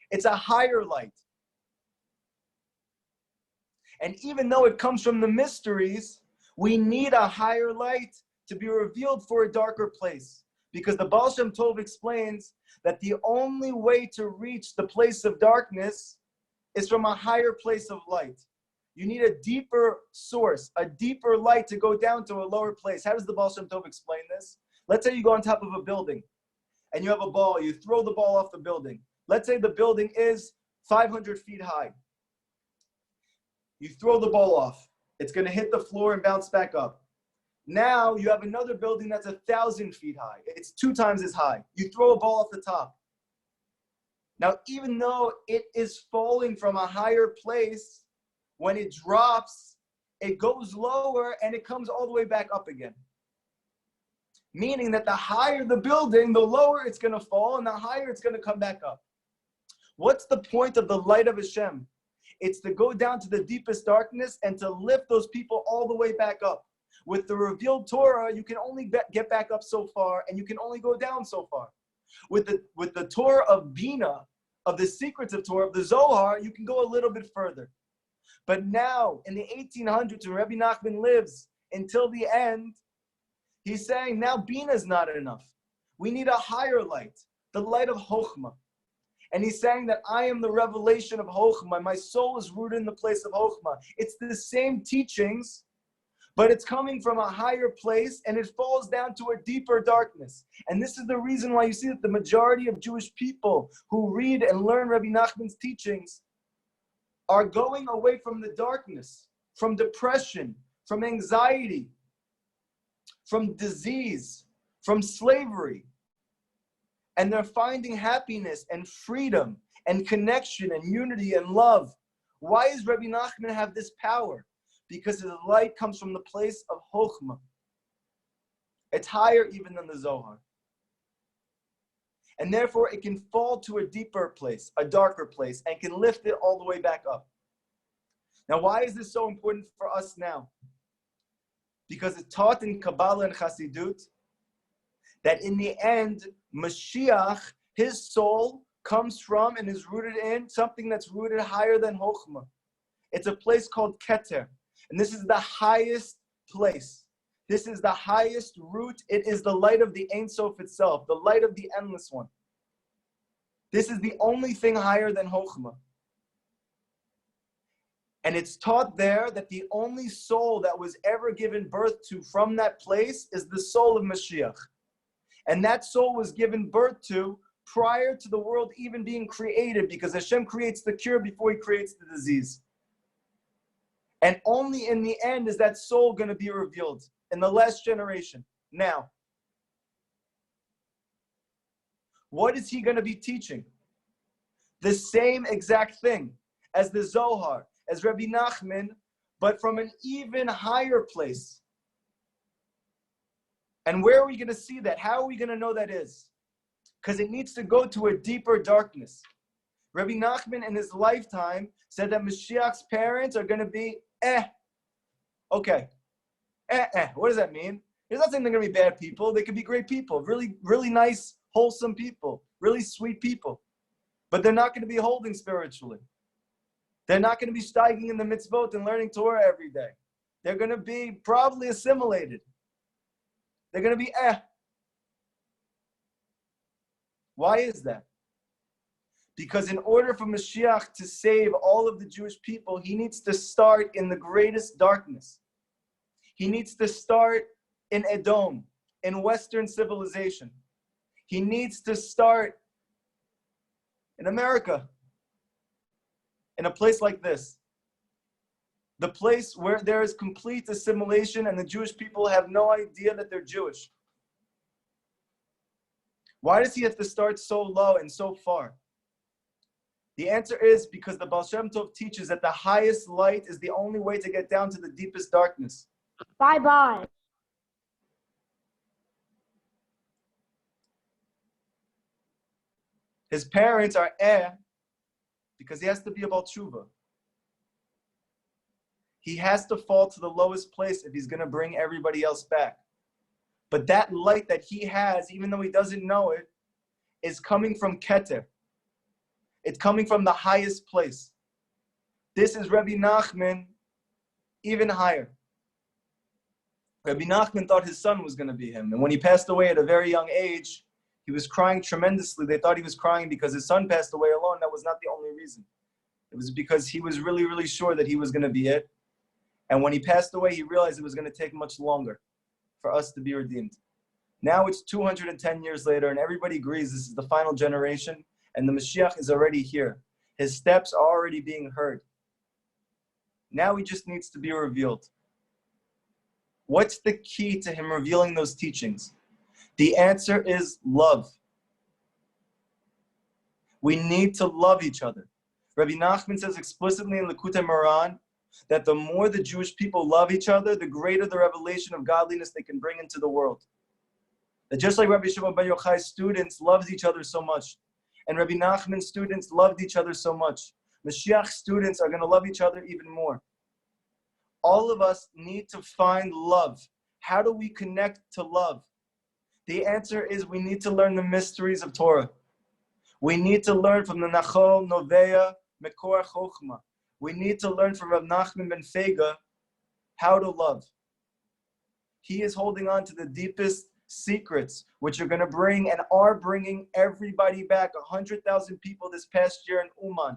It's a higher light. And even though it comes from the mysteries, we need a higher light to be revealed for a darker place. Because the Baal Shem Tov explains that the only way to reach the place of darkness is from a higher place of light. You need a deeper source, a deeper light to go down to a lower place. How does the Baal Shem Tov explain this? Let's say you go on top of a building and you have a ball. You throw the ball off the building. Let's say the building is 500 feet high. You throw the ball off. It's going to hit the floor and bounce back up. Now you have another building that's 1,000 feet high. It's 2 times as high. You throw a ball off the top. Now, even though it is falling from a higher place, when it drops, it goes lower and it comes all the way back up again. Meaning that the higher the building, the lower it's going to fall, and the higher it's going to come back up. What's the point of the light of Hashem? It's to go down to the deepest darkness and to lift those people all the way back up. With the revealed Torah, you can only get back up so far, and you can only go down so far. With the Torah of Bina, of the secrets of Torah, of the Zohar, you can go a little bit further. But now, in the 1800s, when Rabbi Nachman lives until the end, he's saying now Bina is not enough. We need a higher light, the light of Chokhmah. And he's saying that I am the revelation of Chokhmah. My soul is rooted in the place of Chokhmah. It's the same teachings, but it's coming from a higher place, and it falls down to a deeper darkness. And this is the reason why you see that the majority of Jewish people who read and learn Rabbi Nachman's teachings are going away from the darkness, from depression, from anxiety, from disease, from slavery. And they're finding happiness and freedom and connection and unity and love. Why does Rabbi Nachman have this power? Because his light comes from the place of Chokhmah. It's higher even than the Zohar. And therefore it can fall to a deeper place, a darker place, and can lift it all the way back up. Now, why is this so important for us now? Because it's taught in Kabbalah and Chassidut that in the end, Mashiach, his soul, comes from and is rooted in something that's rooted higher than Chokhmah. It's a place called Keter. And this is the highest place. This is the highest root. It is the light of the Ein Sof itself, the light of the Endless One. This is the only thing higher than Chokhmah. And it's taught there that the only soul that was ever given birth to from that place is the soul of Mashiach. And that soul was given birth to prior to the world even being created, because Hashem creates the cure before He creates the disease. And only in the end is that soul going to be revealed, in the last generation. Now, what is he going to be teaching? The same exact thing as the Zohar, as Rabbi Nachman, but from an even higher place. And where are we going to see that? How are we going to know that is? Because it needs to go to a deeper darkness. Rabbi Nachman in his lifetime said that Mashiach's parents are going to be okay. What does that mean? He's not saying they're going to be bad people. They could be great people, really, really nice, wholesome people, really sweet people. But they're not going to be holding spiritually. They're not going to be steiging in the mitzvot and learning Torah every day. They're going to be probably assimilated. They're going to be Why is that? Because in order for Mashiach to save all of the Jewish people, he needs to start in the greatest darkness. He needs to start in Edom, in Western civilization. He needs to start in America, in a place like this. The place where there is complete assimilation and the Jewish people have no idea that they're Jewish. Why does he have to start so low and so far? The answer is because the Baal Shem Tov teaches that the highest light is the only way to get down to the deepest darkness. Bye-bye. His parents are because he has to be a Baal Tshuva. He has to fall to the lowest place if he's going to bring everybody else back. But that light that he has, even though he doesn't know it, is coming from Keter. It's coming from the highest place. This is Rabbi Nachman, even higher. Rabbi Nachman thought his son was going to be him. And when he passed away at a very young age, he was crying tremendously. They thought he was crying because his son passed away alone. That was not the only reason. It was because he was really, really sure that he was going to be it. And when he passed away, he realized it was going to take much longer for us to be redeemed. Now it's 210 years later, and everybody agrees this is the final generation, and the Mashiach is already here. His steps are already being heard. Now he just needs to be revealed. What's the key to him revealing those teachings? The answer is love. We need to love each other. Rabbi Nachman says explicitly in Likutey Moharan that the more the Jewish people love each other, the greater the revelation of godliness they can bring into the world. That just like Rabbi Shimon Bar Yochai's students loved each other so much, and Rabbi Nachman's students loved each other so much, Mashiach's students are going to love each other even more. All of us need to find love. How do we connect to love? The answer is we need to learn the mysteries of Torah. We need to learn from the Nachol, Novea, Mekor Chochma. We need to learn from Rav Nachman ben Fega how to love. He is holding on to the deepest secrets, which are going to bring and are bringing everybody back. 100,000 people this past year in Uman.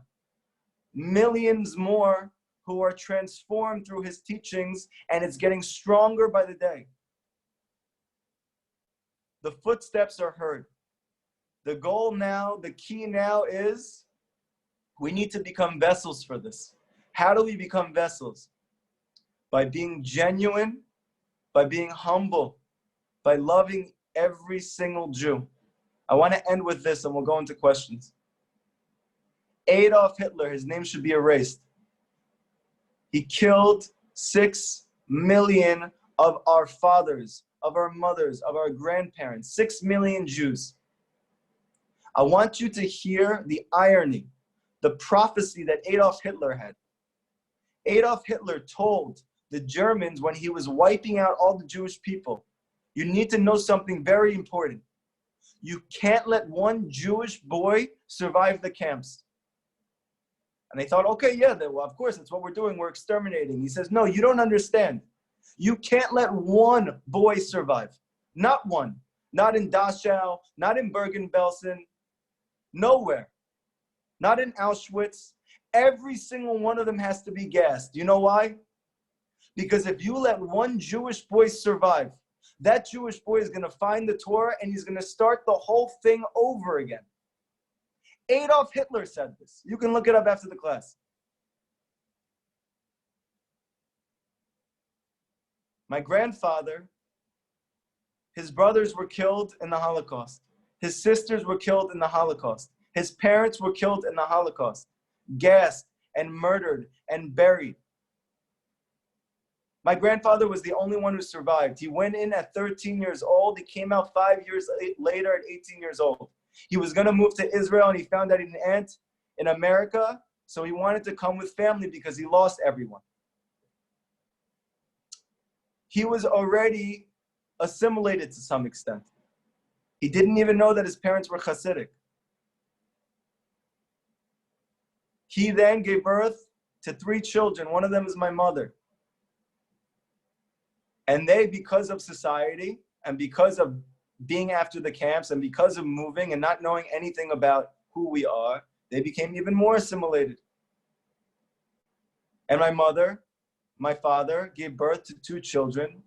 Millions more who are transformed through his teachings, and it's getting stronger by the day. The footsteps are heard. The goal now, the key now is we need to become vessels for this. How do we become vessels? By being genuine, by being humble, by loving every single Jew. I want to end with this and we'll go into questions. Adolf Hitler, his name should be erased. He killed 6 million of our fathers, of our mothers, of our grandparents, 6 million Jews. I want you to hear the irony, the prophecy that Adolf Hitler had. Adolf Hitler told the Germans when he was wiping out all the Jewish people, you need to know something very important. You can't let one Jewish boy survive the camps. And they thought, okay, yeah, well, of course, that's what we're doing. We're exterminating. He says, no, you don't understand. You can't let one boy survive. Not one. Not in Dachau, not in Bergen-Belsen, nowhere. Not in Auschwitz. Every single one of them has to be gassed. You know why? Because if you let one Jewish boy survive, that Jewish boy is going to find the Torah and he's going to start the whole thing over again. Adolf Hitler said this. You can look it up after the class. My grandfather, his brothers were killed in the Holocaust. His sisters were killed in the Holocaust. His parents were killed in the Holocaust, gassed and murdered and buried. My grandfather was the only one who survived. He went in at 13 years old. He came out 5 years later at 18 years old. He was going to move to Israel and he found out an aunt in America, so he wanted to come with family because he lost everyone. He was already assimilated to some extent. He didn't even know that his parents were Hasidic. He then gave birth to 3 children. One of them is my mother. And they, because of society and because of being after the camps and because of moving and not knowing anything about who we are, they became even more assimilated. And my mother, my father, gave birth to 2 children,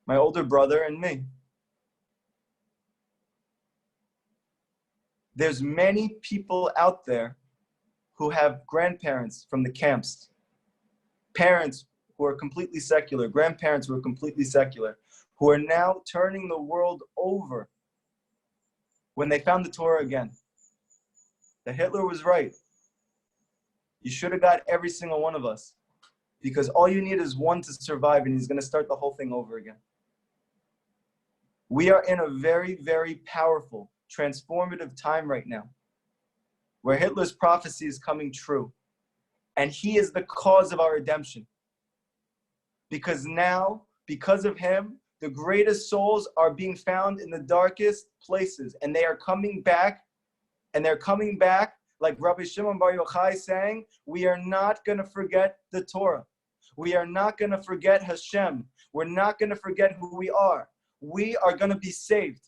my older brother and me. There's many people out there who have grandparents from the camps, parents who are completely secular, grandparents who are completely secular, who are now turning the world over when they found the Torah again. That Hitler was right. You should have got every single one of us, because all you need is one to survive, and he's going to start the whole thing over again. We are in a very, very powerful, transformative time right now, where Hitler's prophecy is coming true. And he is the cause of our redemption. Because now, because of him, the greatest souls are being found in the darkest places. And they are coming back. And they're coming back, like Rabbi Shimon Bar Yochai saying, we are not going to forget the Torah. We are not going to forget Hashem. We're not going to forget who we are. We are going to be saved.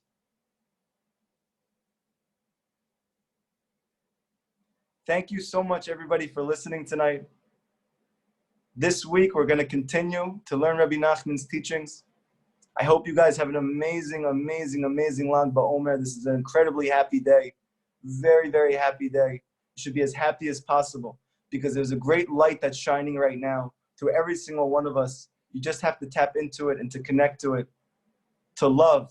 Thank you so much, everybody, for listening tonight. This week, we're going to continue to learn Rabbi Nachman's teachings. I hope you guys have an amazing, amazing, amazing Lag BaOmer. This is an incredibly happy day. Very, very happy day. You should be as happy as possible, because there's a great light that's shining right now through every single one of us. You just have to tap into it and to connect to it. To love.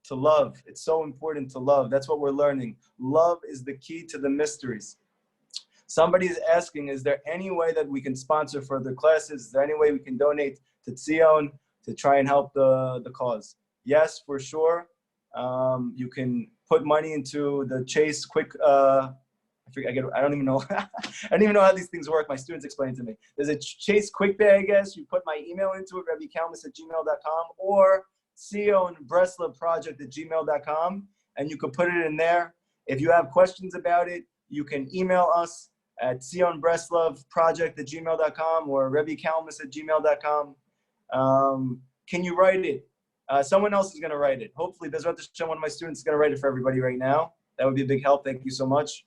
To love. It's so important to love. That's what we're learning. Love is the key to the mysteries. Somebody is asking, is there any way that we can sponsor further classes? Is there any way we can donate to Tzion to try and help the cause? Yes, for sure. You can put money into the Chase Quick, I don't even know. I don't even know how these things work. My students explain to me. There's a Chase Quick Pay, I guess. You put my email into it, Kalmus@gmail.com, or sionbreslavproject@gmail.com, and you can put it in there. If you have questions about it, you can email us at sionbreslavproject@gmail.com or rebbekalmus@gmail.com. Can you write it? Someone else is going to write it. Hopefully, Bezrat Hashem, one of my students is going to write it for everybody right now. That would be a big help. Thank you so much.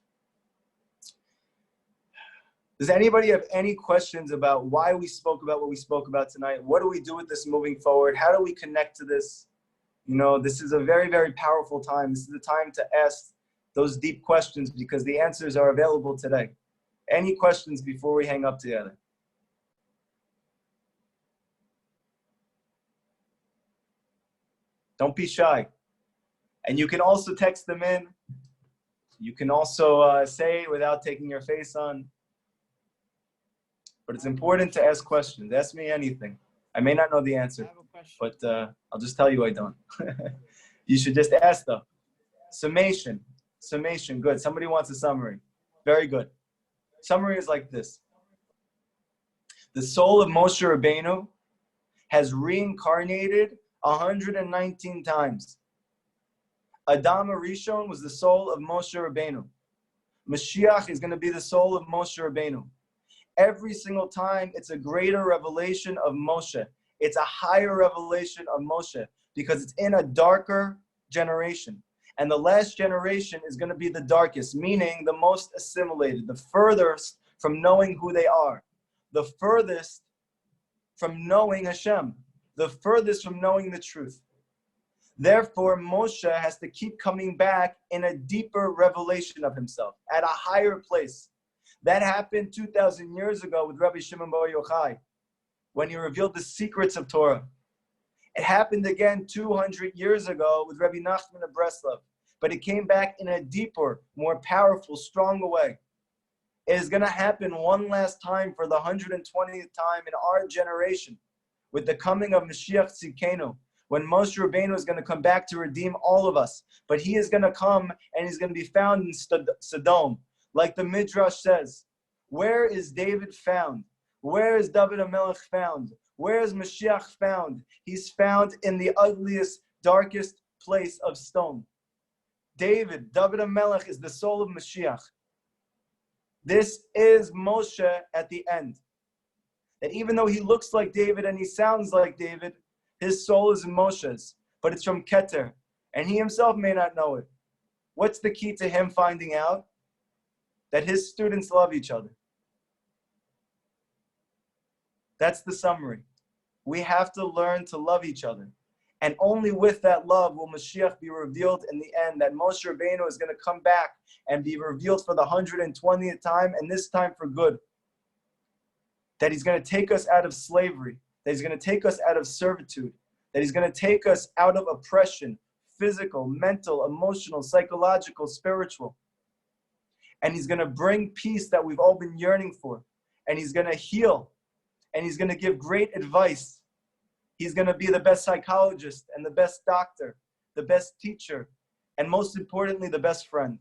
Does anybody have any questions about why we spoke about what we spoke about tonight? What do we do with this moving forward? How do we connect to this? You know, this is a very, very powerful time. This is the time to ask those deep questions, because the answers are available today. Any questions before we hang up together? Don't be shy. And you can also text them in. You can also say it without taking your face on. But it's important to ask questions. Ask me anything. I may not know the answer, but I'll just tell you I don't. You should just ask though. Summation. Summation. Good. Somebody wants a summary. Very good. Summary is like this. The soul of Moshe Rabbeinu has reincarnated 119 times. Adam Arishon was the soul of Moshe Rabbeinu. Mashiach is going to be the soul of Moshe Rabbeinu. Every single time, it's a greater revelation of Moshe. It's a higher revelation of Moshe, because it's in a darker generation. And the last generation is going to be the darkest, meaning the most assimilated, the furthest from knowing who they are, the furthest from knowing Hashem, the furthest from knowing the truth. Therefore, Moshe has to keep coming back in a deeper revelation of himself, at a higher place. That happened 2,000 years ago with Rabbi Shimon Bar Yochai, when he revealed the secrets of Torah. It happened again 200 years ago with Rabbi Nachman of Breslov, but it came back in a deeper, more powerful, stronger way. It is going to happen one last time for the 120th time in our generation, with the coming of Mashiach Tzidkenu, when Moshe Rabbeinu is going to come back to redeem all of us. But he is going to come and he's going to be found in Sodom. Like the Midrash says, where is David found? Where is David HaMelech found? Where is Mashiach found? He's found in the ugliest, darkest place of stone. David HaMelech is the soul of Mashiach. This is Moshe at the end. That even though he looks like David and he sounds like David, his soul is Moshe's, but it's from Keter, and he himself may not know it. What's the key to him finding out? That his students love each other. That's the summary. We have to learn to love each other. And only with that love will Mashiach be revealed in the end, that Moshe Rabbeinu is going to come back and be revealed for the 120th time, and this time for good. that he's going to take us out of slavery, that he's going to take us out of servitude, that he's going to take us out of oppression, physical, mental, emotional, psychological, spiritual. And he's going to bring peace that we've all been yearning for. And he's going to heal. And he's going to give great advice. He's going to be the best psychologist and the best doctor, the best teacher, and most importantly, the best friend.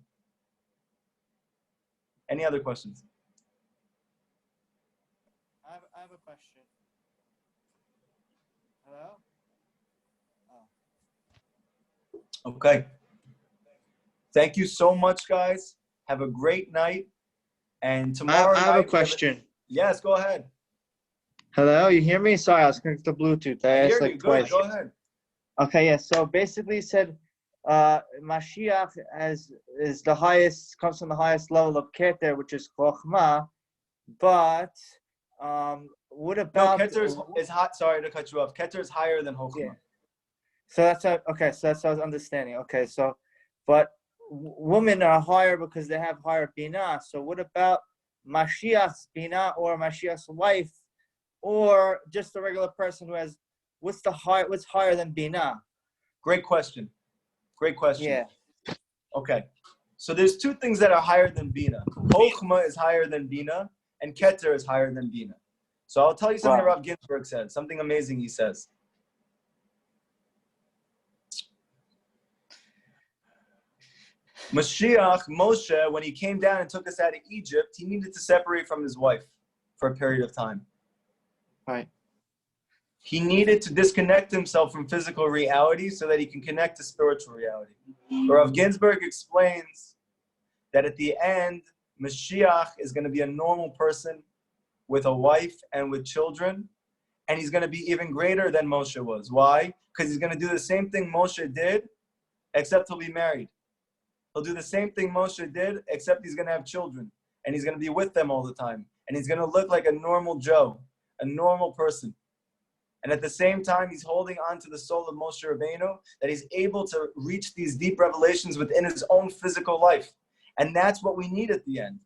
Any other questions? I have a question. Hello? Oh. Okay. Thank you so much, guys. Have a great night. And tomorrow I have a question. Yes, go ahead. Hello, you hear me? Sorry, I was connected to Bluetooth. I hear like you. twice. Good. Go ahead. Okay, yeah. So basically, you said Mashiach is the highest, comes from the highest level of Keter, which is Chokhmah. But what about? No, Keter is hot. Sorry to cut you off. Keter is higher than Chokhmah. Yeah. So that's okay. So that's what I was understanding. Okay, so but women are higher because they have higher binah. So what about Mashiach's binah or Mashiach's wife, or just a regular person who has what's higher than binah? Great question. Great question. Yeah. Okay. So there's two things that are higher than Bina. Chokhmah is higher than Bina, and Keter is higher than Bina. So I'll tell you something Rav Ginsburg said, something amazing he says. Mashiach, Moshe, when he came down and took us out of Egypt, he needed to separate from his wife for a period of time. Right. He needed to disconnect himself from physical reality so that he can connect to spiritual reality. Rav Ginsburg explains that at the end, Mashiach is going to be a normal person with a wife and with children, and he's going to be even greater than Moshe was. Why? Because he's going to do the same thing Moshe did, except he'll be married. He'll do the same thing Moshe did, except he's going to have children, and he's going to be with them all the time, and he's going to look like a normal Joe, a normal person. And at the same time, he's holding on to the soul of Moshe Rabbeinu, that he's able to reach these deep revelations within his own physical life. And that's what we need at the end.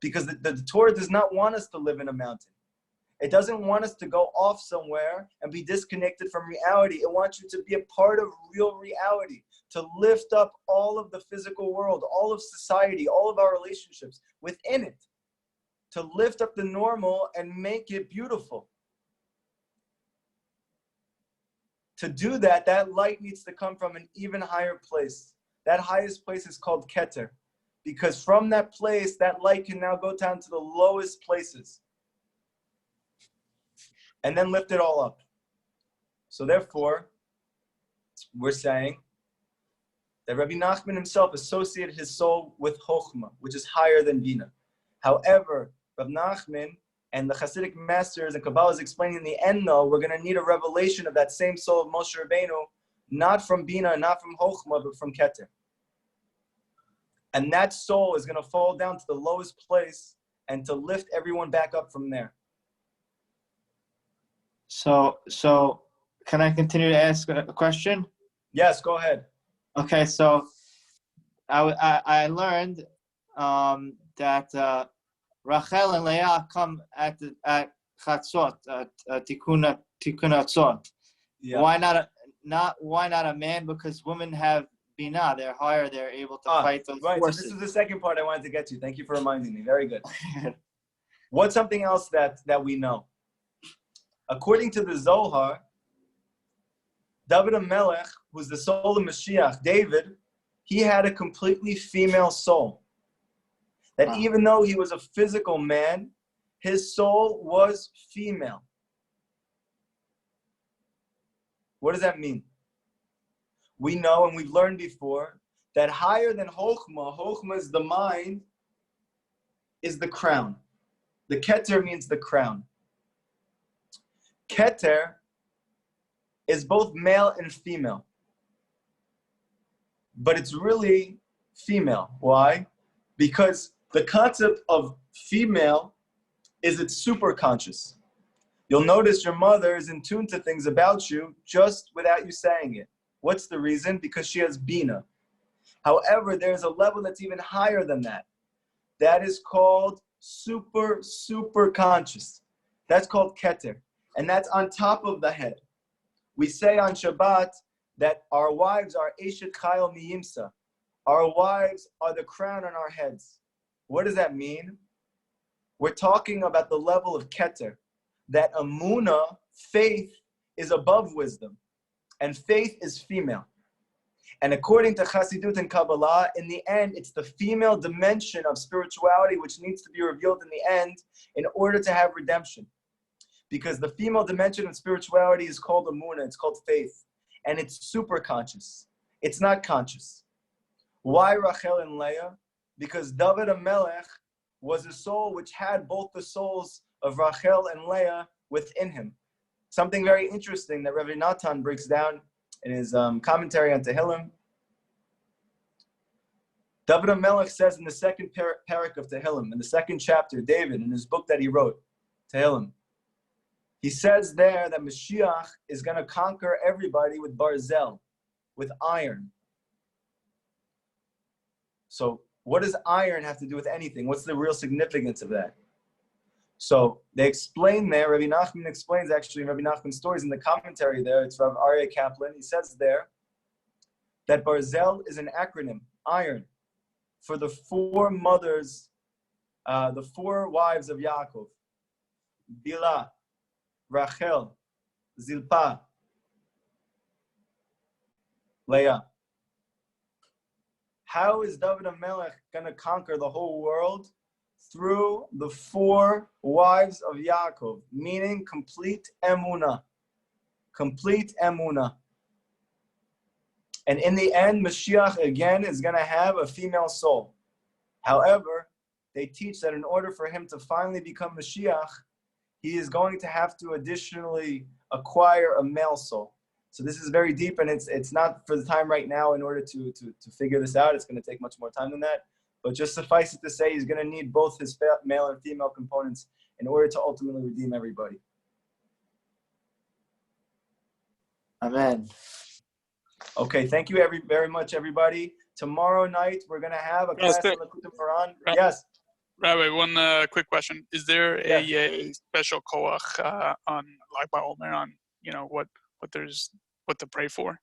Because the Torah does not want us to live in a mountain. It doesn't want us to go off somewhere and be disconnected from reality. It wants you to be a part of real reality, to lift up all of the physical world, all of society, all of our relationships within it, to lift up the normal and make it beautiful. To do that, that light needs to come from an even higher place. That highest place is called Keter. Because from that place, that light can now go down to the lowest places. And then lift it all up. So therefore, we're saying that Rabbi Nachman himself associated his soul with Chokhmah, which is higher than Bina. However, Rabbi Nachman and the Hasidic masters and Kabbalah is explaining in the end, though, we're going to need a revelation of that same soul of Moshe Rabbeinu, not from Bina, not from Chokhmah, but from Keter. And that soul is going to fall down to the lowest place and to lift everyone back up from there. So can I continue to ask a question? Yes, go ahead. Okay, so I learned that Rachel and Leah come at Chatzot, Tikkun Hatzot. Yeah. Why not a man? Because women have Binah, they're higher, they're able to fight those forces. So this is the second part I wanted to get to. Thank you for reminding me. Very good. What's something else that we know? According to the Zohar, David HaMelech, who's the soul of Mashiach, David, he had a completely female soul. That even though he was a physical man, his soul was female. What does that mean? We know and we've learned before that higher than Chokhmah is the mind, is the crown. The Keter means the crown. Keter is both male and female. But it's really female. Why? Because the concept of female is it's superconscious. You'll notice your mother is in tune to things about you just without you saying it. What's the reason? Because she has Bina. However, there's a level that's even higher than that. That is called super conscious. That's called keter. And that's on top of the head. We say on Shabbat that our wives are Eshet Chayil Miyimsa. Our wives are the crown on our heads. What does that mean? We're talking about the level of keter. That Amunah, faith, is above wisdom. And faith is female. And according to Chassidut and Kabbalah, in the end, it's the female dimension of spirituality which needs to be revealed in the end in order to have redemption. Because the female dimension of spirituality is called Amunah, it's called faith. And it's super conscious. It's not conscious. Why Rachel and Leah? Because David HaMelech was a soul which had both the souls of Rachel and Leah within him. Something very interesting that Rabbi Natan breaks down in his commentary on Tehillim. David HaMelech says in the second parak of Tehillim, in the second chapter, David, in his book that he wrote, Tehillim, he says there that Mashiach is going to conquer everybody with barzel, with iron. So what does iron have to do with anything? What's the real significance of that? So they explain there, Rabbi Nachman explains actually in Rabbi Nachman's stories in the commentary there, it's from Aryeh Kaplan, he says there that barzel is an acronym, iron, for the four mothers, the four wives of Yaakov, Bilhah, Rachel, Zilpah, Leah. How is David HaMelech going to conquer the whole world? Through the four wives of Yaakov, meaning complete emunah. Complete emunah. And in the end, Mashiach again is going to have a female soul. However, they teach that in order for him to finally become Mashiach, he is going to have to additionally acquire a male soul. So this is very deep, and it's not for the time right now in order to figure this out. It's going to take much more time than that. But just suffice it to say, he's going to need both his male and female components in order to ultimately redeem everybody. Amen. Okay, thank you very much, everybody. Tomorrow night, we're going to have a class on Likutey Moharan. Yes? Rabbi, one quick question. Is there Yes. a special koach on Lag BaOmer on, what to pray for?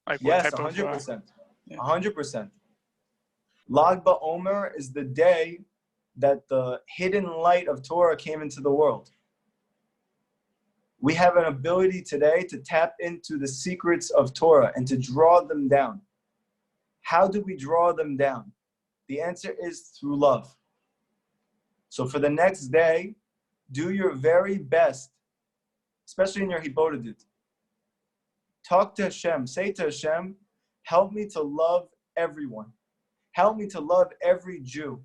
Like what Yes, type 100%. of... 100%. Lag BaOmer is the day that the hidden light of Torah came into the world. We have an ability today to tap into the secrets of Torah and to draw them down. How do we draw them down? The answer is through love. So for the next day, do your very best, especially in your Hibodedut. Talk to Hashem. Say to Hashem, help me to love everyone. Help me to love every Jew,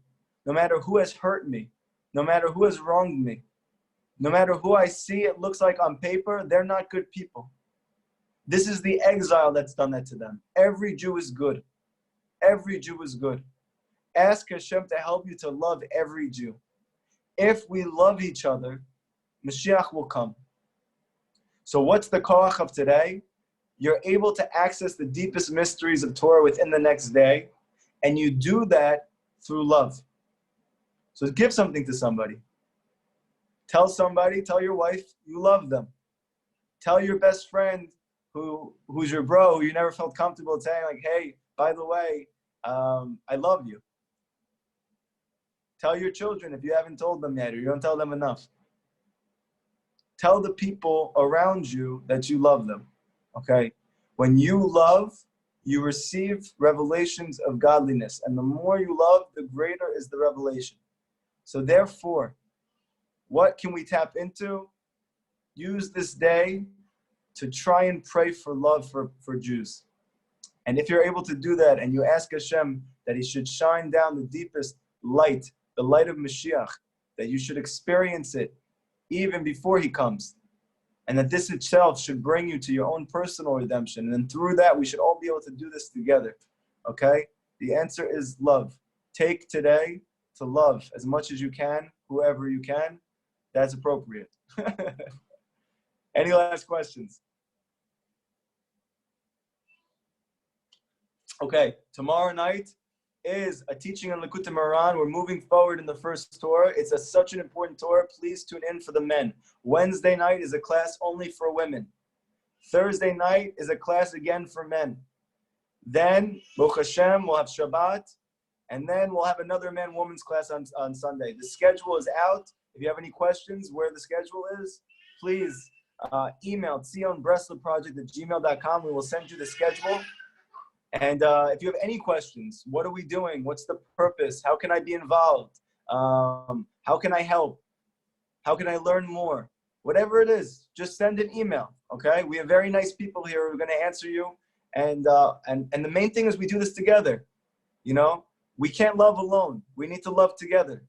no matter who has hurt me, no matter who has wronged me, no matter who I see it looks like on paper, they're not good people. This is the exile that's done that to them. Every Jew is good. Every Jew is good. Ask Hashem to help you to love every Jew. If we love each other, Mashiach will come. So what's the koach of today? You're able to access the deepest mysteries of Torah within the next day, and you do that through love. So give something to somebody. Tell somebody, tell your wife you love them. Tell your best friend who's your bro, who you never felt comfortable saying, like, hey, by the way, I love you. Tell your children if you haven't told them yet or you don't tell them enough. Tell the people around you that you love them, okay? When you love, you receive revelations of godliness. And the more you love, the greater is the revelation. So therefore, what can we tap into? Use this day to try and pray for love for Jews. And if you're able to do that and you ask Hashem that he should shine down the deepest light, the light of Mashiach, that you should experience it even before he comes, and that this itself should bring you to your own personal redemption. And then through that, we should all be able to do this together, okay? The answer is love. Take today to love as much as you can, whoever you can. That's appropriate. Any last questions? Okay, tomorrow night, is a teaching on Likutey Moharan. We're moving forward in the first Torah. It's such an important Torah. Please tune in for the men. Wednesday night is a class only for women. Thursday night is a class again for men. Then, Baruch Hashem, we'll have Shabbat. And then we'll have another man-woman's class on Sunday. The schedule is out. If you have any questions where the schedule is, please email tzionbresleproject@gmail.com. We will send you the schedule. And if you have any questions, what are we doing? What's the purpose? How can I be involved? How can I help? How can I learn more? Whatever it is, just send an email, okay? We have very nice people here who are going to answer you. And the main thing is we do this together, you know? We can't love alone. We need to love together.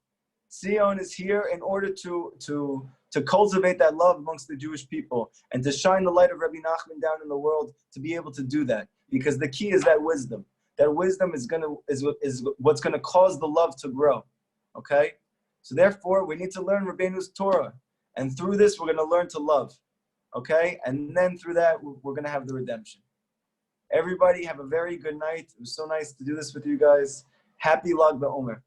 Tzion is here in order to cultivate that love amongst the Jewish people and to shine the light of Rabbi Nachman down in the world to be able to do that. Because the key is that wisdom. That wisdom is what's gonna cause the love to grow. Okay? So therefore, we need to learn Rabbeinu's Torah. And through this, we're gonna learn to love. Okay? And then through that, we're gonna have the redemption. Everybody have a very good night. It was so nice to do this with you guys. Happy Lag BaOmer.